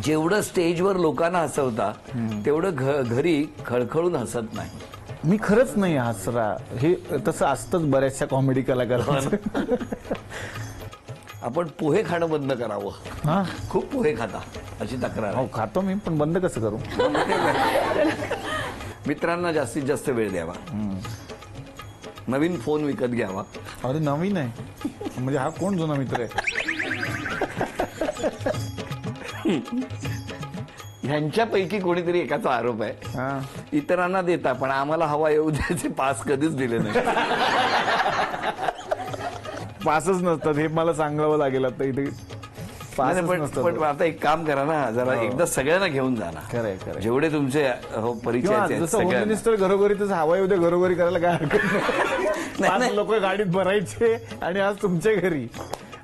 जेवढं स्टेजवर लोकांना हसवता तेवढं घरी खळखळून हसत नाही. मी खरंच नाही हसरा, हे तसं असतंच बऱ्याचशा कॉमेडी कलाकारांचं. आपण पोहे खाणं बंद करावं. खूप पोहे खाता अशी तक्रार. हो, खातो मी, पण बंद कसं करू? मित्रांना जास्तीत जास्त वेळ द्यावा. नवीन फोन विकत घ्यावा. अरे नवीन आहे म्हणजे हा कोण जुना मित्र आहे? ह्यांच्यापैकी कोणीतरी एकाचा आरोप आहे, इतरांना देता पण आम्हाला हवा येऊ द्यायचे पास कधीच दिले नाही. पासच नसतात, हे मला सांगावं लागेल आता इथे. पण आता एक काम करा ना, जरा एकदा सगळ्यांना घेऊन जा ना. खरंय. जेवढे तुमचे परिचय, जसं होम मिनिस्टर घरोघरी तसं हवा येऊ द्या, घरोघरी करायला काय हरकत नाही. लोक गाडीत भरायचे आणि आज तुमच्या घरी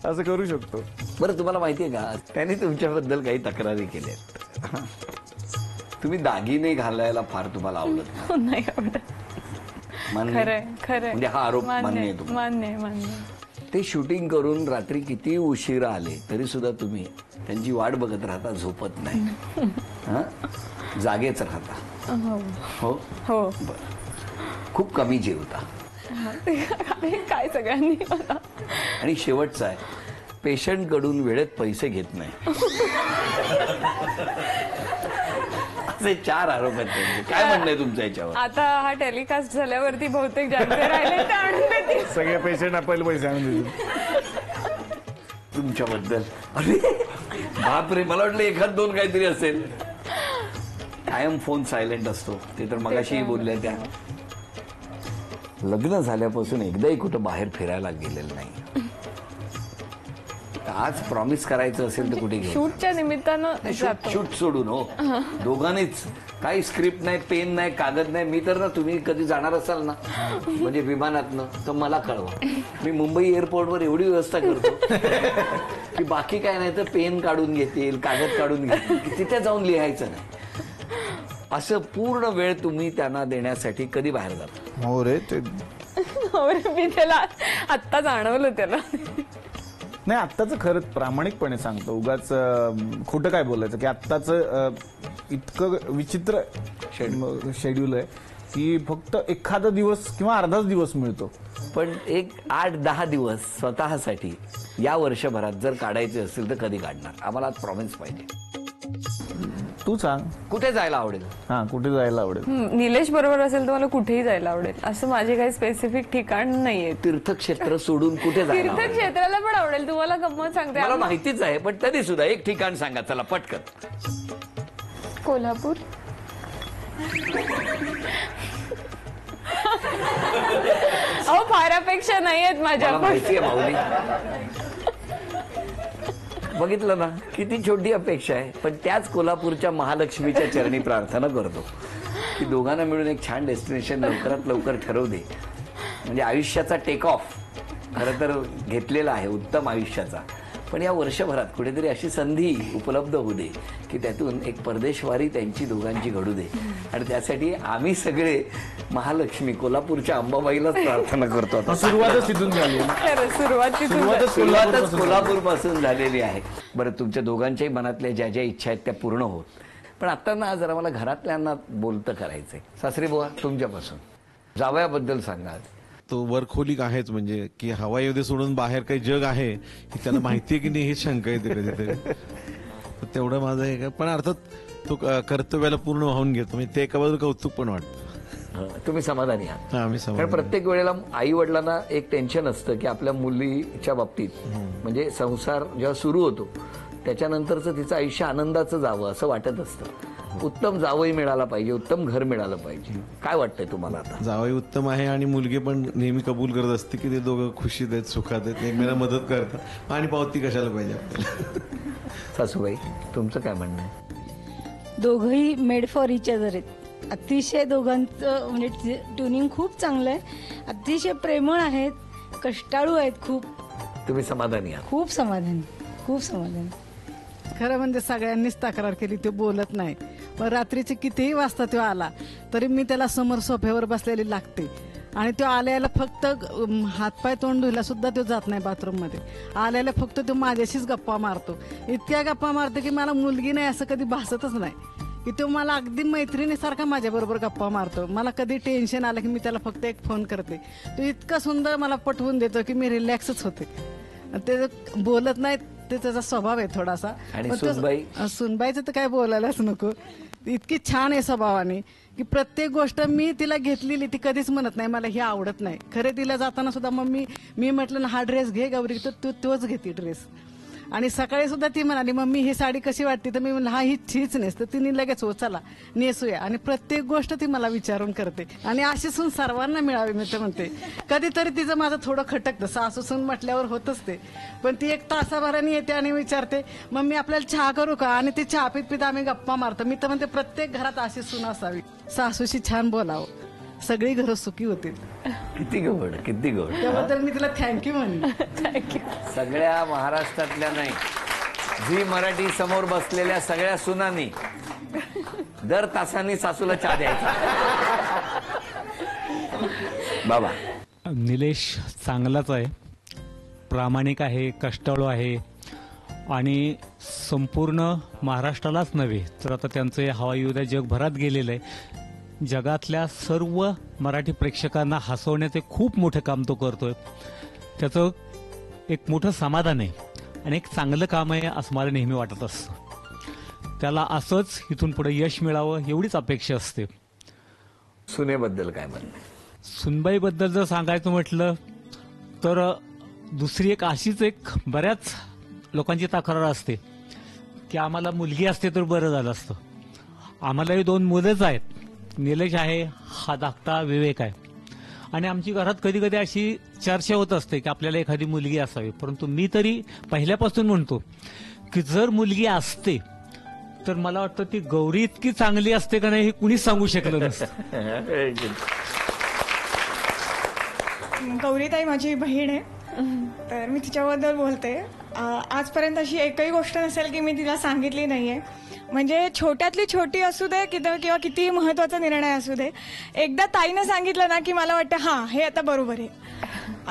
असं करू शकतो. बरं, तुम्हाला माहितीये का त्यांनी तुमच्याबद्दल काही तक्रारी केल्या. तुम्ही दागिने घालायला फार तुम्हाला आवडत नाही. आवडत. खरंय. म्हणजे हा आरोप मान्य आहे तुम्हाला? मान्य. ते शूटिंग करून रात्री किती उशिरा आले तरी सुद्धा तुम्ही त्यांची वाट बघत राहता, झोपत नाही, जागेच राहता. हो. खूप कमी जेवता. काय सगळ्यांनी. आणि शेवटचा आहे, पेशंट कडून वेळेत पैसे घेत नाही. असे 4 आरोप आहेत त्यांचे. काय म्हणणं आहे तुमचं याच्यावर? आता हा टेलिकास्ट झाल्यावरती बहुतेक ज्यांचे राहिले ते आणून देतील. सगळे पेशंट आपल्याला पैसे आणून देतील तुमच्याबद्दल. अरे बापरे, मला वाटलं 1-2 काहीतरी असेल. कायम फोन सायलेंट असतो, ते तर मगाशी बोलल्या त्या. लग्न झाल्यापासून एकदाही कुठं बाहेर फिरायला गेलेलं नाही. आज प्रॉमिस करायचं असेल तर कुठे घेऊ? शूटच्या निमित्तानं जातो. शूट सोडून हो, दोघांनीच. काही स्क्रिप्ट नाही, पेन नाही, कागद नाही. मी तर ना, तुम्ही कधी जाणार असाल ना म्हणजे विमानातनं, तर मला कळवा. मी मुंबई एअरपोर्टवर एवढी व्यवस्था करतो की बाकी काय नाही तर पेन काढून घेतील, कागद काढून घेतील, तिथे जाऊन लिहायचं नाही. असं पूर्ण वेळ तुम्ही त्यांना देण्यासाठी कधी बाहेर जाता? हो रे, ते मी त्याला आत्ता जाणवलं त्याला. नाही, आत्ताचं खरंच प्रामाणिकपणे सांगतो, उगाच खोटं काय बोलायचं की आत्ताच इतकं विचित्र शेड्यूल आहे की फक्त एखादा दिवस किंवा अर्धाच दिवस मिळतो. पण एक 8-10 दिवस स्वतःसाठी या वर्षभरात जर काढायचे असेल तर कधी काढणार? आम्हाला प्रॉमिस पाहिजे. तू सांग, कुठे जायला आवडेल? हा, कुठे जायला आवडेल? निलेश बरोबर असेल तर मला कुठेही जायला आवडेल. असं माझे काही स्पेसिफिक ठिकाण नाहीये. तीर्थक्षेत्र सोडून कुठे जायला आवडेल? तीर्थक्षेत्राला पण आवडेल. तुम्हाला गंमत सांगते, मला माहितीच आहे, पण तरी सुद्धा एक ठिकाण सांगा, चला पटकन. कोल्हापूर. अहो, फार अपेक्षा नाही आहेत माझ्या. मला माहिती आहे माऊली, बघितलं ना किती छोटी अपेक्षा आहे. पण त्याच कोल्हापूरच्या महालक्ष्मीच्या चरणी प्रार्थना करतो की दोघांना मिळून एक छान डेस्टिनेशन लवकरात लवकर ठरवू दे. म्हणजे आयुष्याचा टेक ऑफ खरं तर घेतलेला आहे, उत्तम आयुष्याचा. पण या वर्षभरात कुठेतरी अशी संधी उपलब्ध होऊ दे की त्यातून एक परदेशवारी त्यांची दोघांची घडू दे. आणि त्यासाठी आम्ही सगळे महालक्ष्मी कोल्हापूरच्या अंबाबाईलाच प्रार्थना करतो. सुरुवातच तिथून झाली. सुरुवातच कोल्हापूर पासून झालेली आहे. बरं, तुमच्या दोघांच्याही मनातल्या ज्या ज्या इच्छा आहेत त्या पूर्ण होत. पण आता ना जरा मला घरातल्यांना बोलतं करायचंय. सासरी बुवा, तुमच्यापासून जावयाबद्दल सांगा. तो वर्कहोलिक आहेच, म्हणजे की हवाईमध्ये सोडून बाहेर काही जग आहे हे त्याला माहितीये की नाही हे शंका येते कधीतरी. तर तेवढं माझं हे. पण अर्थात तो कर्तव्याला पूर्ण वाहून घेतो, म्हणजे ते एका बाजूला कौतुक पण वाटतं. तुम्ही समाधानी आहात? आम्ही कारण समाधानी. प्रत्येक वेळेला आई वडिलांना एक टेन्शन असतं की आपल्या मुलीच्या बाबतीत म्हणजे संसार जेव्हा सुरू होतो त्याच्यानंतरचं तिचं आयुष्य आनंदाचं जावं असं वाटत असतं. उत्तम जावई मिळाला पाहिजे, उत्तम घर मिळालं पाहिजे. काय वाटतंय तुम्हाला आता? जावई उत्तम आहे आणि मुलगी पण नेहमी कबूल करत असते की ते दोघं खुशीत आहेत, सुखात आहेत, एकमेकांना मदत करतात. आणि पावती कशाला पाहिजे आपल्याला. सासूबाई, तुमचं काय म्हणणं आहे? दोघंही मेड फॉर इच अदर आहेत. अतिशय दोघांचं म्हणजे ट्युनिंग खूप चांगलं आहे. अतिशय प्रेमळ आहेत, कष्टाळू आहेत खूप. तुम्ही समाधानी आहात? खूप समाधानी, खूप समाधानी. खरं म्हणजे सगळ्यांनीच तक्रार केली, ते बोलत नाही. पण रात्रीचे कितीही वाजता तो आला तरी मी त्याला समोर सोफ्यावर बसलेली लागते. आणि तो आल्याला फक्त हातपाय तोंड धुयला सुद्धा तो जात नाही बाथरूममध्ये. आल्याला फक्त तो माझ्याशीच गप्पा मारतो. इतक्या गप्पा मारतो की मला मुलगी नाही असं कधी भासतच नाही. की तो मला अगदी मैत्रिणीसारखा माझ्याबरोबर गप्पा मारतो. मला कधी टेन्शन आलं की मी त्याला फक्त एक फोन करते. तो इतकं सुंदर मला पटवून देतो की मी रिलॅक्सच होते. ते बोलत नाहीत, ते त्याचा स्वभाव आहे थोडासा. सुनबाईचं तर काय बोलायलाच नको. इतकी छान आहे स्वभावाने की प्रत्येक गोष्ट मी तिला घेतलेली, ती कधीच म्हणत नाही मला हे आवडत नाही. खरे तिला जाताना सुद्धा मम्मी मी म्हटलं ना हा ड्रेस घे गौरी, तर तू तोच घेते ड्रेस. आणि सकाळी सुद्धा ती म्हणाली मम्मी ही साडी कशी वाटते, तर मी म्हणलं हा हीच नेस, तर तिने लगेच हो चला नेसूया. आणि प्रत्येक गोष्ट ती मला विचारून करते. आणि अशी सून सर्वांना मिळावी मी तर म्हणते. कधीतरी तिचं माझं थोडं खटकतं, सासू सून म्हटल्यावर होतच ते. पण ती एक तासाभराने येते आणि विचारते मम्मी आपल्याला चहा करू का, आणि ती चहा पित आम्ही गप्पा मारतो. मी तर म्हणते प्रत्येक घरात अशी सून असावी. सासूशी छान बोलावं, सगळी घरं सुखी होतील. किती गोड, किती गोड. त्याबद्दल मी तिला थँक्यू म्हणेन. थँक्यू. सगळ्या महाराष्ट्रातल्या नाही, झी मराठी समोर बसलेल्या सगळ्या सुनांनी दर तासांनी सासूला चहा द्यायचा. बाबा, निलेश चांगलाच आहे, प्रामाणिक आहे, कष्टाळू आहे आणि संपूर्ण महाराष्ट्रालाच नव्हे तर आता त्यांचं हवाई उद्या जगभरात गेलेलं आहे. जगातल्या सर्व मराठी प्रेक्षकांना हसवण्याचे खूप मोठं काम तो करतोय. त्याचं एक मोठं समाधान आहे आणि एक चांगलं काम आहे असं मला नेहमी वाटत असतं. त्याला असंच इथून पुढे यश मिळावं एवढीच अपेक्षा असते. सुनेबद्दल काय म्हणणं? सुनबाईबद्दल जर सांगायचं म्हटलं तर दुसरी एक अशीच एक बऱ्याच लोकांची तक्रार असते की आम्हाला मुलगी असते तर बरं झालं असतं. आम्हालाही 2 मुलंच आहेत, निलेश आहे, हा धाकटा विवेक आहे. आणि आमची घरात कधी कधी अशी चर्चा होत असते की आपल्याला एखादी मुलगी असावी, परंतु मी तरी पहिल्यापासून म्हणतो की जर मुलगी असते तर मला वाटतं ती गौरी इतकी चांगली असते का नाही हे कुणीच सांगू शकलं नसतं. गौरीताई माझी बहीण आहे, तर मी तिच्याबद्दल बोलते. आजपर्यंत अशी एकही गोष्ट नसेल की मी तिला सांगितली नाहीये. म्हणजे छोट्यातली छोटी असू दे किंवा किती महत्वाचा निर्णय असू दे, एकदा ताईनं सांगितलं ना की मला वाटतं हां हे आता बरोबर आहे.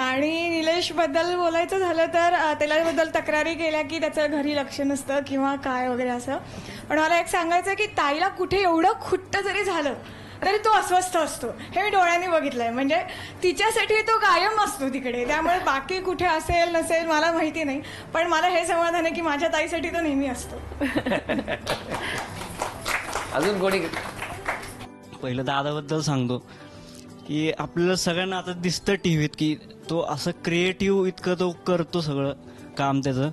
आणि निलेश बद्दल बोलायचं झालं तर त्याच्याबद्दल तक्रारी केल्या की त्याचं घरी लक्ष नसतं किंवा काय वगैरे असं. पण मला एक सांगायचं की ताईला कुठे एवढं खुट्ट जरी झालं तरी तो अस्वस्थ असतो, हे मी डोळ्यांनी बघितलंय. म्हणजे तिच्यासाठी तो कायम असतो तिकडे. त्यामुळे बाकी कुठे असेल नसेल मला माहिती नाही, पण मला हे समाधान आहे की माझ्या ताईसाठी तो नेहमी असतो. अजून कोणी? पहिलं दादाबद्दल सांगतो की आपल्याला सगळ्यांना आता दिसतं टीव्हीत की तो असं क्रिएटिव्ह इतकं तो करतो सगळं काम त्याचं.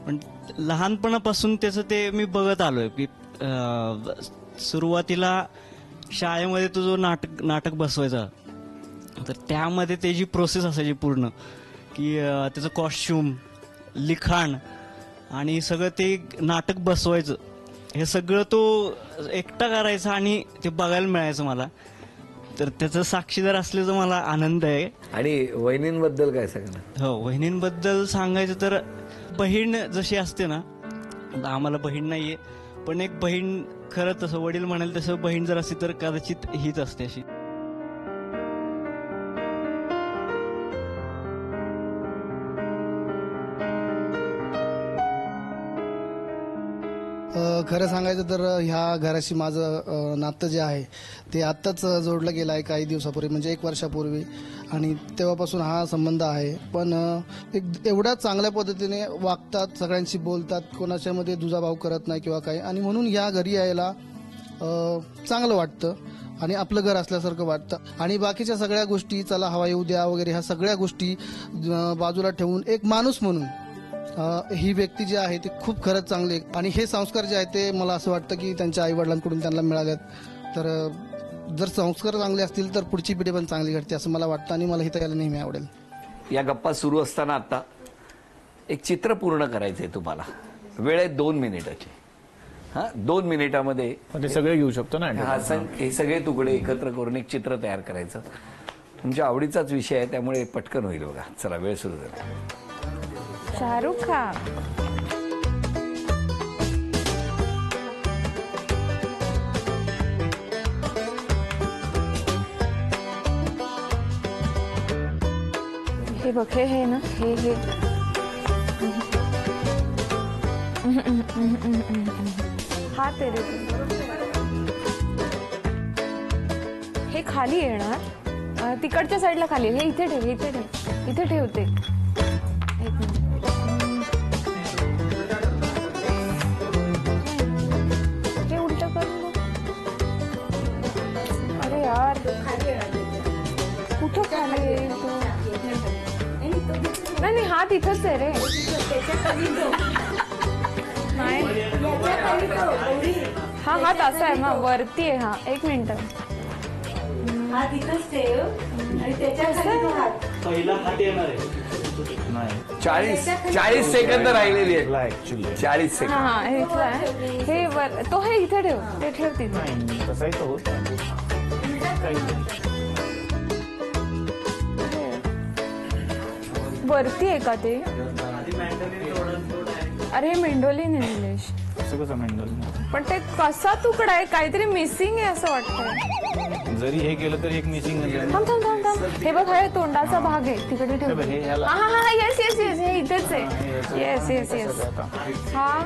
पण लहानपणापासून त्याचं ते मी बघत आलोय की सुरुवातीला शाळेमध्ये तो जो नाटक बसवायचा, तर त्यामध्ये त्याची प्रोसेस असायची पूर्ण की त्याचं कॉस्ट्युम, लिखाण आणि सगळं ते नाटक बसवायचं, हे सगळं तो एकटा करायचा आणि ते बघायला मिळायचं मला. तर त्याचं साक्षीदार असल्याचा मला आनंद आहे. आणि वहिनींबद्दल काय सांगणार? हो, वहिनींबद्दल सांगायचं तर बहीण जशी असते ना, आम्हाला बहीण नाहीये, पण एक बहीण खरं तसं वडील म्हणाल तसं बहीण जर असती तर कदाचित हीच असते अशी. खरं सांगायचं तर ह्या घराशी माझं नातं जे आहे ते आत्ताच जोडलं गेलं आहे काही दिवसापूर्वी, म्हणजे 1 वर्षापूर्वी, आणि तेव्हापासून हा संबंध आहे. पण एक एवढ्या चांगल्या पद्धतीने वागतात, सगळ्यांशी बोलतात, कोणाच्यामध्ये दुजाभाव करत नाही किंवा काही, आणि म्हणून या घरी यायला चांगलं वाटतं आणि आपलं घर असल्यासारखं वाटतं. आणि बाकीच्या सगळ्या गोष्टी, चला हवा येऊ द्या वगैरे, ह्या सगळ्या गोष्टी बाजूला ठेवून एक माणूस म्हणून ही व्यक्ती जी आहे ती खूप खरंच चांगली आहे. आणि हे संस्कार जे आहेत ते मला असं वाटतं की त्यांच्या आईवडिलांकडून त्यांना मिळालेत. तर जर संस्कार चांगले असतील तर पुढची पिढी पण चांगली घडते असं मला वाटतं, आणि मला इथं यायला नेहमी आवडेल. या गप्पा सुरू असताना आता एक चित्र पूर्ण करायचंय तुम्हाला. वेळ आहे 2 मिनिटाची. 2 मिनिटामध्ये ते सगळे घेऊ शकतो ना. हे सगळे तुकडे एकत्र करून एक चित्र तयार करायचं. तुमच्या आवडीचाच विषय आहे त्यामुळे पटकन होईल बघा. चला, वेळ सुरू झाला. शाहरुख खान. हे बघ, हे ना, हे हा तेरे. हे खाली येणार, तिकडच्या साईडला खाली. हे इथे ठेव, इथे ठेव, इथे ठेवते. हे उलट करून बघ. अरे यार, कुठं खाली येईल तो? नाही, हात इथंच आहे रे. हा हात असा आहे ना, वरती आहे. हा, 1 मिनिट. हात इथंच ठेव आणि त्याच्या खाली तो हात. पहिला हात येणार आहे. 40 सेकंद राहिलेली आहे. 40 सेकंद. हा, इथला आहे. हे वर, तो हे इथे ठेव, ते ठेव तिथे. तसाही तो होत. वरती आहे का ते? अरे मेंढोलीन आहे निलेश. कसं मेंढोलीन? पण ते कसा तुकडा आहे, काहीतरी मिसिंग आहे असं वाटतंय. जरी हे केलं तरी एक मिसिंग. थांब. हे बघ, हा तोंडाचा भाग आहे, तिकडे ठेव. हा, येस, हे इथेच आहे. येस. हा,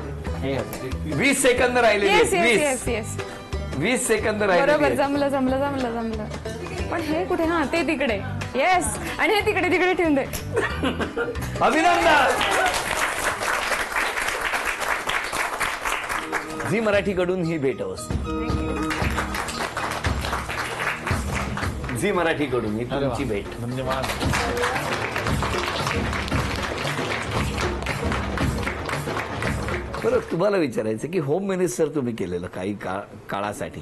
20 सेकंद राहिले. येस. 20 सेकंद राहिले. बरोबर, जमलं. पण हे कुठे? हा, ते तिकडे. येस. आणि हे तिकडे ठेवून दे. अभिनंदन. झी मराठीकडून ही भेटवस्तू. झी मराठीकडून ही तुमची भेट. धन्यवाद. बरं, तुम्हाला विचारायचं की होम मिनिस्टर तुम्ही केलेलं काही काळासाठी,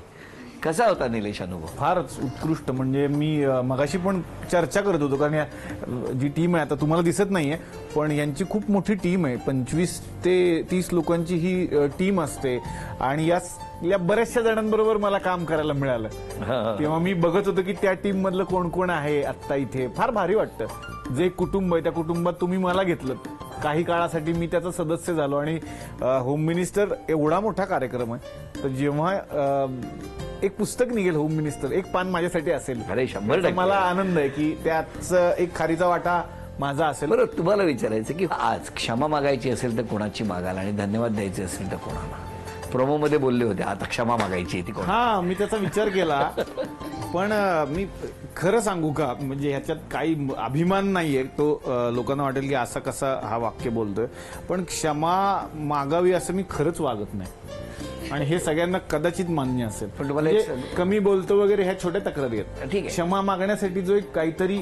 कसा होता निलेश अनुभव? फारच उत्कृष्ट. म्हणजे मी मगाशी पण चर्चा करत होतो, कारण जी टीम आहे आता तुम्हाला दिसत नाहीये, पण यांची खूप मोठी टीम आहे. 25 ते 30 लोकांची ही टीम असते आणि या बऱ्याचशा जणांबरोबर मला काम करायला मिळालं. तेव्हा मी बघत होतो की त्या टीम मधलं कोण कोण आहे आता इथे. फार भारी वाटतं. जे कुटुंब आहे त्या कुटुंबात तुम्ही मला घेतलं. काही काळासाठी मी त्याचा सदस्य झालो आणि होम मिनिस्टर एवढा मोठा कार्यक्रम आहे, तर जेव्हा एक पुस्तक निघेल होम मिनिस्टर, एक पान माझ्यासाठी असेल. अरे 100% मला आनंद आहे की त्याच एक खारीचा वाटा माझा असेल. बरं, तुम्हाला विचारायचं की आज क्षमा मागायची असेल तर कोणाची मागाल आणि धन्यवाद द्यायचे असेल तर कोणाला? प्रोमो मध्ये बोलले होते आता क्षमा मागायची ती कोण? हा, मी त्याचा विचार केला, पण मी खरं सांगू का, म्हणजे ह्याच्यात काही अभिमान नाहीये. तो लोकांना वाटेल की असा कसा हा वाक्य बोलतोय, पण क्षमा मागावी असं मी खरंच वागत नाही आणि हे सगळ्यांना कदाचित मान्य असेल. पण तुम्हाला कमी बोलतो वगैरे ह्या छोट्या तक्रारी आहेत. ठीक आहे. क्षमा मागण्यासाठी जो एक काहीतरी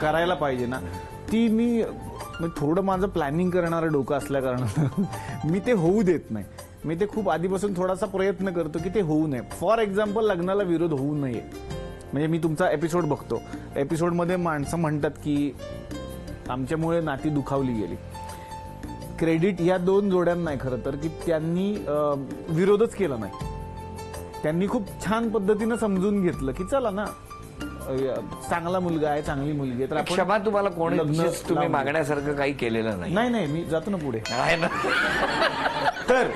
करायला पाहिजे ना, ती मी थोडं माझं प्लॅनिंग करणारं डोकं असल्या कारणानं मी ते होऊ देत नाही. मी ते खूप आधीपासून थोडासा प्रयत्न करतो की ते होऊ नये. फॉर एक्झाम्पल, लग्नाला विरोध होऊ नये. म्हणजे मी तुमचा एपिसोड बघतो, एपिसोडमध्ये माणसं म्हणतात की आमच्यामुळे नाती दुखावली गेली. क्रेडिट या 2 जोड्यांना नाही खरं तर, की त्यांनी विरोधच केला नाही. त्यांनी खूप छान पद्धतीनं समजून घेतलं की चला ना, चांगला मुलगा आहे, चांगली मुलगी आहे, तर आपण क्षमा तुम्हाला कोणी तुम्ही लावून मागण्यासारखं काही केलेलं नाही. नाही, मी जातो ना पुढे. आहे ना. तर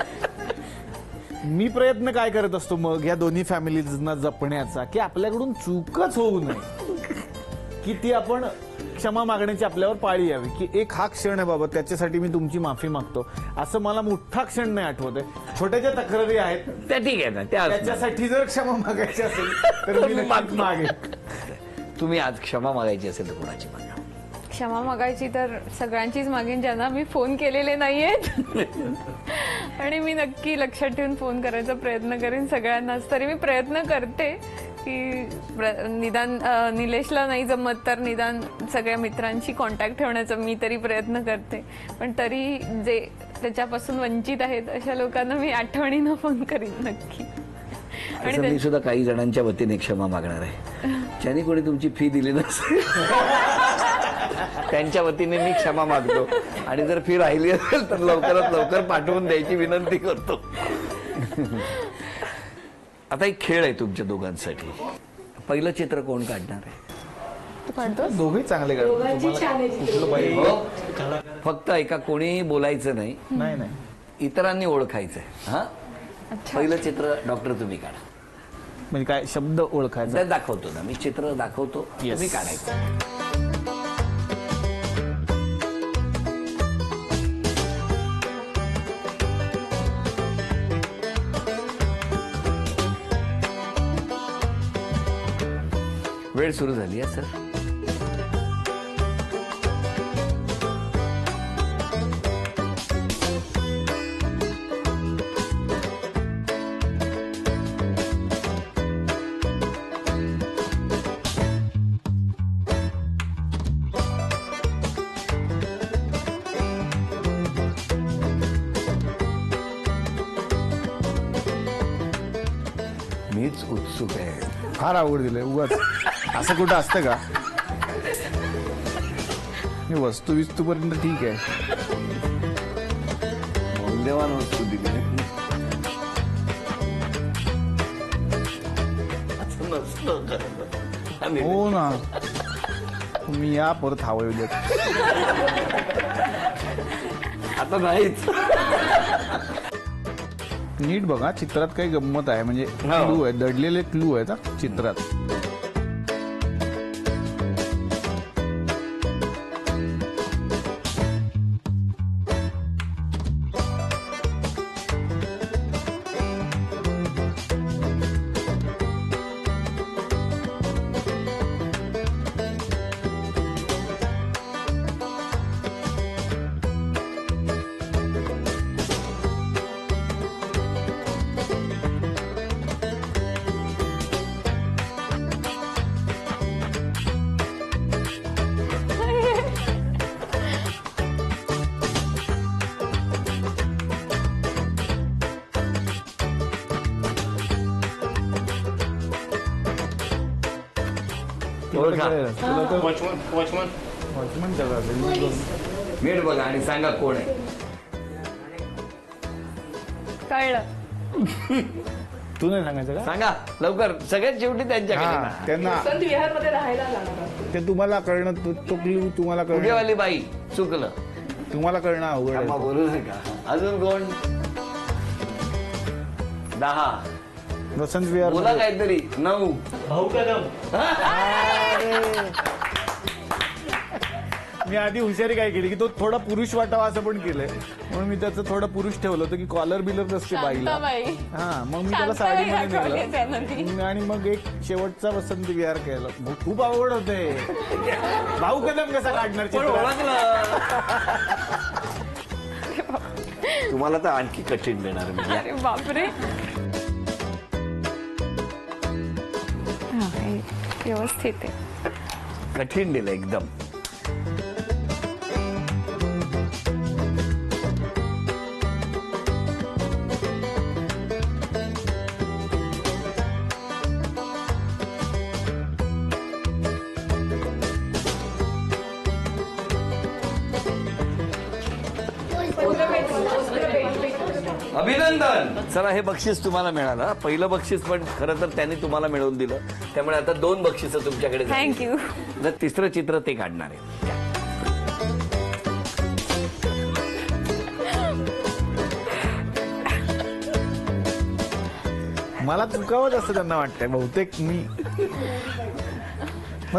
मी प्रयत्न काय करत असतो मग या दोन्ही फॅमिलीजना जपण्याचा, की आपल्याकडून चूकच होऊ नये, की ती आपण क्षमा मागण्याची आपल्यावर पाळी यावी, की एक हा क्षण आहे बाबा, त्याच्यासाठी मी तुमची माफी मागतो. असं मला मोठा क्षण नाही आठवत आहे. छोट्या ज्या तक्रारी आहेत त्या ठीक आहे ना, त्याच्यासाठी जर क्षमा मागायची असेल तर मी नक्कीच मागेन. तुम्ही आज क्षमा मागायची असेल तर कोणाची मागा? क्षमा मागायची तर सगळ्यांचीच मागेन ज्यांना मी फोन केलेले नाहीयेत आणि मी नक्की लक्षात ठेवून फोन करायचा प्रयत्न करेन सगळ्यांनाच. तरी मी प्रयत्न करते की निदान निलेशला नाही जमत तर निदान सगळ्या मित्रांशी कॉन्टॅक्ट ठेवण्याचा मी तरी प्रयत्न करते. पण तरी जे त्याच्यापासून वंचित आहेत अशा लोकांना मी आठवणीनं फोन करीन नक्की. आणि मी सुद्धा काही जणांच्या वतीने क्षमा मागणार आहे, ज्यांनी कोणी तुमची फी दिली नसेल त्यांच्या वतीने मी क्षमा मागतो. आणि जर फी राहिली असेल तर लवकरात लवकर पाठवून द्यायची विनंती करतो. आता एक खेळ आहे तुमच्या दोघांसाठी. पहिलं चित्र कोण काढणार आहे? दोघे चांगले फक्त एका कोणी बोलायचं नाही, नाही इतरांनी ओळखायचंय. हा, पहिलं चित्र डॉक्टर तुम्ही काढा. म्हणजे काय शब्द ओळखायचा? दाखवतो ना मी, चित्र दाखवतो, तुम्ही काढायचं. वेळ सुरू झाली आहे सर. मीच उत्सुक आहे. फार आवड दिलंय उगाच. असं कुठं असतं का? वस्तू पर्यंत ठीक आहे. मौल्यवान वस्तू दिली. हो ना, तुम्ही या परत हवं देत. आता नाहीच. नीट बघा, चित्रात काही गंमत आहे. म्हणजे क्लू आहे, दडलेले क्लू आहेत चित्रात. ओळखा. वॉचमन जगा असेल. नीट बघा आणि सांगा कोण आहे. कळलं. तू नाही सांगायचं का? सांगा लवकर, सगळ्यात शेवटी त्यांच्याकडे हा, ना. त्यांना विहारमध्ये राहायला लागणार. ते तुम्हाला कळणं तो क्ल्यू तुम्हाला कळणं उगेवाली बाई चुकलं. तुम्हाला कळणं अवघड आहे. थांबा, बोलू नका. अजून कोण? 10. वसंत विहार बोला काहीतरी. 9. भाऊ कदम. मी आधी हुशारी काय केली की तो थोडा पुरुष वाटावा असं पण केलंय, म्हणून मी त्याचं थोडं पुरुष ठेवलं होतं की कॉलर बिलर नसते बाईला. हा, मग मी त्याला साडीमध्ये नेलं आणि मग एक शेवटचा वसंत विहार केला. खूप आवड होते. भाऊ कदम कसा काढणार चित्र? तुम्हाला तर आणखी कठीण देणार मी. अरे बापरे. हा, हे व्यवस्थित आहे. कठीण दिलं एकदम. अभिनंदन. चला, हे बक्षीस तुम्हाला मिळालं. पहिलं बक्षीस पण खरं तर त्यांनी तुम्हाला मिळवून दिलं, त्यामुळे आता 2 बक्षिसं तुमच्याकडे झाली. थँक्यू. तर तिसरं चित्र ते काढणार आहे. मला चुकावंच असं त्यांना वाटतंय बहुतेक.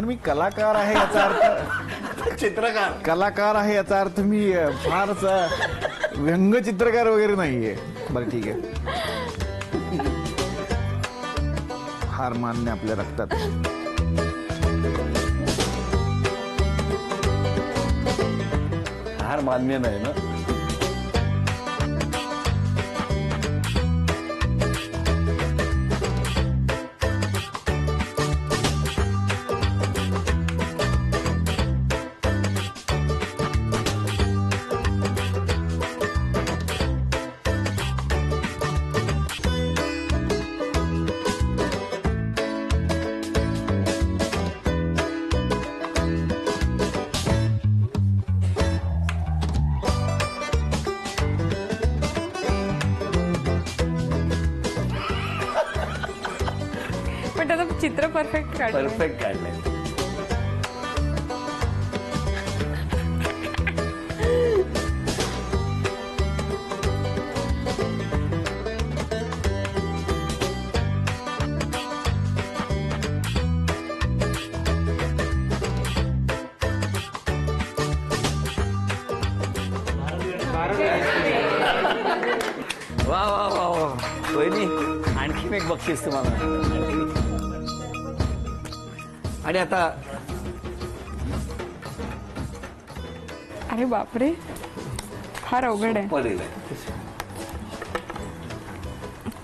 मी कलाकार आहे याचा अर्थ चित्रकार. कलाकार आहे याचा अर्थ मी फारच व्यंगचित्रकार वगैरे नाहीये. बरं ठीक आहे, हार मान्य आपल्या रक्तात. हार मान्य नाही ना. पण त्याचं चित्र परफेक्ट काढलं. परफेक्ट काढलंय. वा वा वा वा. वहिनी, आणखीन एक बक्षीस तुम्हाला. आणि आता अरे बापरे, फार अवघड आहे. पडेल.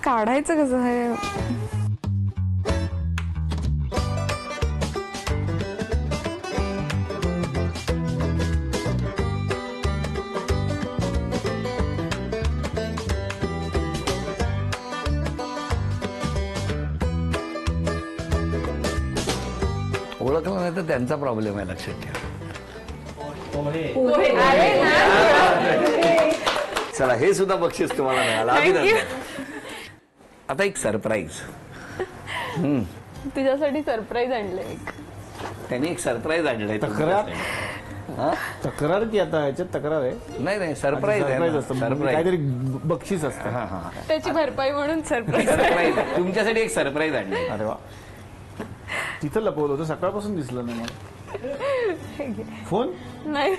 काढायचं कसं आहे? ओळखलं नाही तर त्यांचा प्रॉब्लेम आहे, लक्षात ठेवा. चला, हे सुद्धा बक्षीस तुम्हाला मिळालं. अभिनंदन. आता एक सरप्राईज. तुझ्यासाठी सरप्राईज आणलंय. त्यांनी एक सरप्राईज आणलंय. तक्रार की आता याच्यात तक्रार आहे? नाही नाही, सरप्राईज आहे. सरप्राईज काहीतरी बक्षीस असतं. त्याची भरपाई म्हणून सरप्राईज. सरप्राईज तुमच्यासाठी एक सरप्राईज आणलंय. अरे वा. तिथं लपवलं होतं, सकाळपासून दिसलं नाही मला. फोन नाही,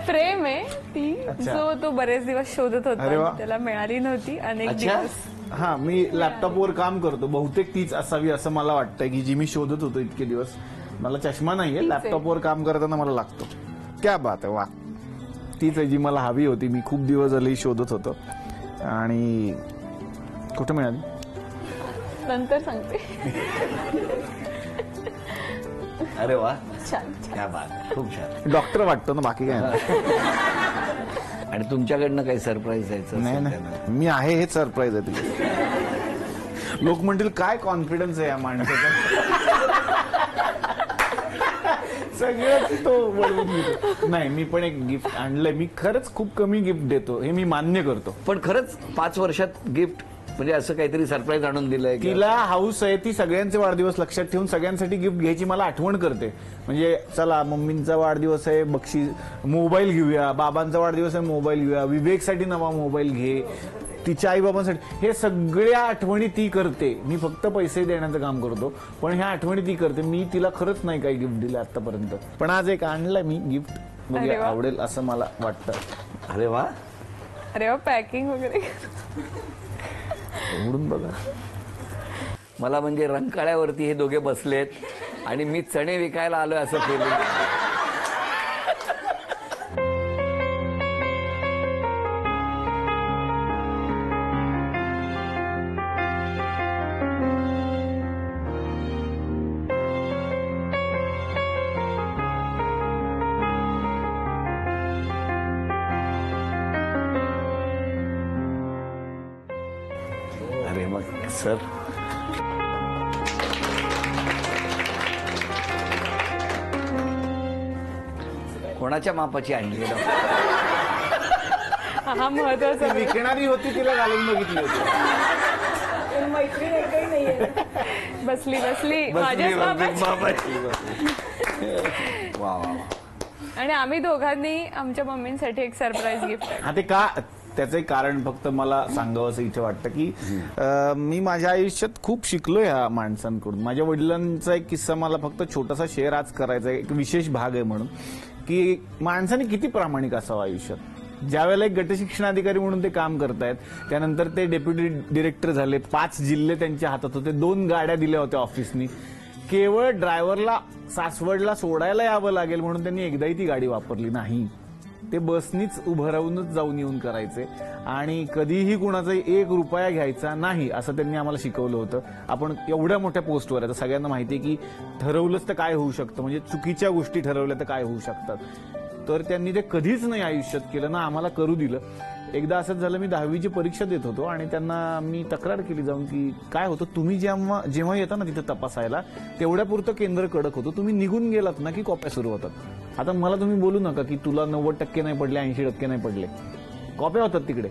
प्रेम आहे ती, जो तो बरेच दिवस शोधत होता, त्याला मिळाली नव्हती अनेक दिवस. हा, मी लॅपटॉपवर काम करतो, बहुतेक तीच असावी असं मला वाटतंय की जी मी शोधत होतो इतके दिवस. मला चष्मा नाहीये, लॅपटॉपवर काम करताना मला लागतो. क्या बात आहे. वा, तीच आहे जी मला हवी होती. मी खूप दिवस झाले शोधत होतो आणि कुठे मिळाली नंतर सांगते. अरे वा, छान. क्या बात, खूप छान. डॉक्टर वाटतो ना, बाकी काय नाही. आणि तुमच्याकडनं काही सरप्राईज द्यायचं? नाही नाही, मी आहे हेच सरप्राईज आहे तुझे. लोक म्हणतील काय कॉन्फिडन्स आहे या माणसाचा. सगळंच तो बोलवून घेतो. नाही, मी पण एक गिफ्ट आणलंय. मी खरंच खूप कमी गिफ्ट देतो, हे मी मान्य करतो. पण खरंच 5 वर्षात गिफ्ट म्हणजे असं काहीतरी सरप्राईज आणून दिलंय? तिला हाऊस आहे, ती सगळ्यांचे वाढदिवस लक्षात ठेवून सगळ्यांसाठी गिफ्ट घ्यायची मला आठवण करते. म्हणजे चला मम्मींचा वाढदिवस आहे, बक्षीस मोबाईल घेऊया, बाबांचा वाढदिवस आहे मोबाईल घेऊया, विवेकसाठी नवा मोबाईल घे, तिच्या आईबाबांसाठी. हे सगळ्या आठवणी ती करते. मी फक्त पैसे देण्याचं काम करतो, पण ह्या आठवणी ती करते. मी तिला खरंच नाही काही गिफ्ट दिलं आतापर्यंत, पण आज एक आणलंय मी गिफ्ट. म्हणजे आवडेल असं मला वाटतं. अरे वा, अरे वा, पॅकिंग वगैरे उघडून बघा. मला म्हणजे रंकाळ्यावरती हे दोघे बसलेत आणि मी चणे विकायला आलोय असं केलं. अरे मग सर, कोणाच्या मापाची आणली? हा महत्वाचा. विकणारी होती, तिला घालून बघितली होती. मैत्रीण एकही नाहीये. बसली माझ्याच मापाची. वा वा. आणि आम्ही दोघांनी आमच्या मम्मींसाठी एक सरप्राईज गिफ्ट. हा, ते का त्याचं एक कारण फक्त मला सांगावं असं इथे वाटतं की मी माझ्या आयुष्यात खूप शिकलो ह्या माणसांकडून. माझ्या वडिलांचा एक किस्सा मला फक्त छोटासा शेअर आज करायचा आहे, एक विशेष भाग आहे म्हणून, की माणसाने किती प्रामाणिक असावं आयुष्यात. ज्या वेळेला एक गटशिक्षणाधिकारी म्हणून ते काम करतायत, त्यानंतर ते डेप्युटी डिरेक्टर झाले, 5 जिल्हे त्यांच्या हातात होते, 2 गाड्या दिल्या होत्या ऑफिसनी. केवळ ड्रायव्हरला सासवडला सोडायला यावं लागेल म्हणून त्यांनी एकदाही ती गाडी वापरली नाही. ते बसनीच उभं राहूनच जाऊन येऊन करायचे आणि कधीही कुणाचा 1 रुपया घ्यायचा नाही असं त्यांनी आम्हाला शिकवलं होतं. आपण एवढ्या मोठ्या पोस्टवर आहे, तर सगळ्यांना माहिती आहे की ठरवलंच तर काय होऊ शकतं, म्हणजे चुकीच्या गोष्टी ठरवल्या तर काय होऊ शकतात. तर त्यांनी ते कधीच नाही आयुष्यात केलं ना, आम्हाला करू दिलं. एकदा असंच झालं, मी 10वीची परीक्षा देत होतो आणि त्यांना मी तक्रार केली जाऊन की काय होतं, तुम्ही जेव्हा येता ना तिथे तपासायला, तेवढ्यापुरतं केंद्र कडक होतं, तुम्ही निघून गेलात ना की कॉप्या सुरू होतात. आता मला तुम्ही बोलू नका की तुला 90% नाही पडले, 80% नाही पडले, कॉप्या होतात तिकडे.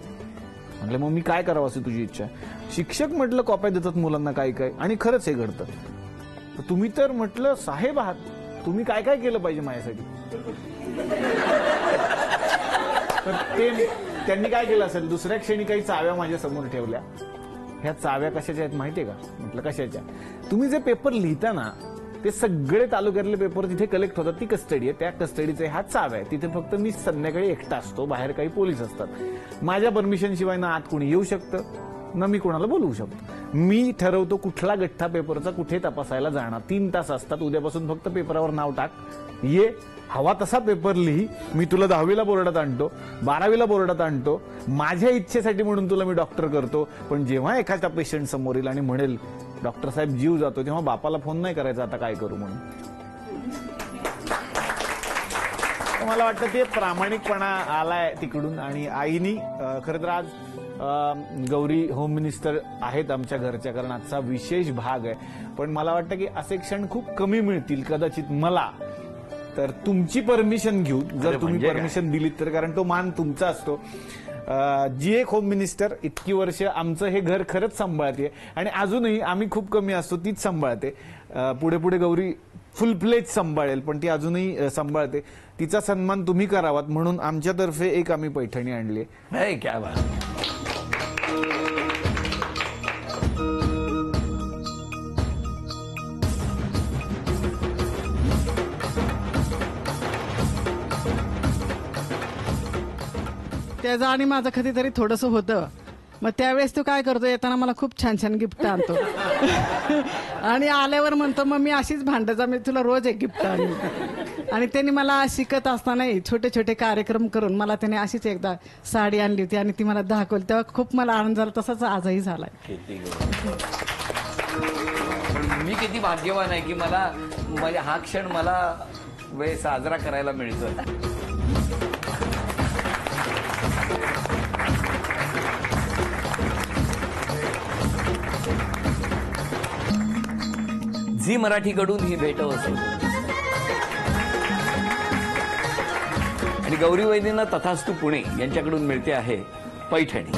म्हटलं मग मी काय करावं अशी तुझी इच्छा. शिक्षक म्हटलं कॉप्या देतात मुलांना काय काय, आणि खरंच हे घडतं. तुम्ही तर म्हटलं साहेब आहात, तुम्ही काय काय केलं पाहिजे माझ्यासाठी. तर त्यांनी काय केलं असेल, दुसऱ्या क्षणी काही चाव्या माझ्या समोर ठेवल्या. ह्या चाव्या कशाच्या आहेत माहितीये का? म्हटलं कशाच्या. तुम्ही जे पेपर लिहिता ना, ते सगळे तालुक्यातले पेपर तिथे कलेक्ट होतात, ती कस्टडी आहे, त्या कस्टडीचे ह्या चाव्या आहे. तिथे फक्त मी संध्याकाळी एकटा असतो, बाहेर काही पोलीस असतात. माझ्या परमिशन शिवाय ना आत कोणी येऊ शकतं ना मी कोणाला बोलवू शकतो. मी ठरवतो कुठला गठ्ठा पेपरचा कुठे तपासायला जाणार. 3 तास असतात, उद्यापासून फक्त पेपरावर नाव टाक, ये, हवा तसा पेपर लिही. मी तुला 10वीला बोर्डात आणतो, 12वीला बोर्डात आणतो, माझ्या इच्छेसाठी म्हणून तुला मी डॉक्टर करतो. पण जेव्हा एखादा पेशंट समोर येईल आणि म्हणेल डॉक्टर साहेब जीव जातो, तेव्हा बापाला फोन नाही करायचा आता काय करू म्हणून. मला वाटतं ते प्रामाणिकपणा आलाय तिकडून. आणि आईनी खरं तर आज गौरी होम मिनिस्टर आहेत आमच्या घरच्या, कारण आजचा विशेष भाग आहे. पण मला वाटतं की असे क्षण खूप कमी मिळतील कदाचित मला. तर तुमची परमिशन घेऊ, जर तुम्ही परमिशन दिलीत तर, कारण तो मान तुमचा असतो. जी एक होम मिनिस्टर इतकी वर्ष आमचं हे घर खरंच सांभाळते आणि अजूनही आम्ही खूप कमी असतो तीच सांभाळते. पुढे पुढे गौरी फुल फ्लेज सांभाळेल, पण ती अजूनही सांभाळते. तिचा सन्मान तुम्ही करावात म्हणून आमच्यातर्फे एक आम्ही पैठणी आणली आहे. क्या बात. त्याचं आणि माझं कधीतरी थोडंसं होतं. मग त्यावेळेस तो काय करतो, येताना मला खूप छान छान गिफ्ट आणतो आणि आल्यावर म्हणतो मग मी अशीच भांडायचा, मी तुला रोज एक गिफ्ट आणीन. आणि त्यांनी मला शिकत असतानाही छोटे छोटे कार्यक्रम करून मला त्याने अशीच एकदा साडी आणली होती आणि ती मला दाखवली, तेव्हा खूप मला आनंद झाला. तसाच आजही झालाय. मी किती भाग्यवान आहे की मला म्हणजे हा क्षण मला वेळ साजरा करायला मिळतोय. झी मराठीकडून ही भेट असेल. आणि गौरी वैद्यंना तथास्तु पुणे यांच्याकडून मिळते आहे पैठणी.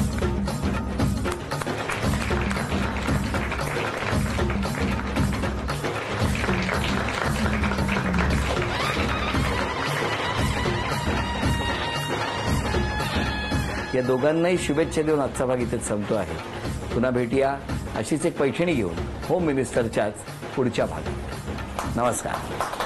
या दोघांनाही शुभेच्छा देऊन आजचा भाग इथेच संपतो आहे. पुन्हा भेटूया अशीच एक पैठणी घेऊन होम मिनिस्टरच्याच पुढच्या भागात. नमस्कार.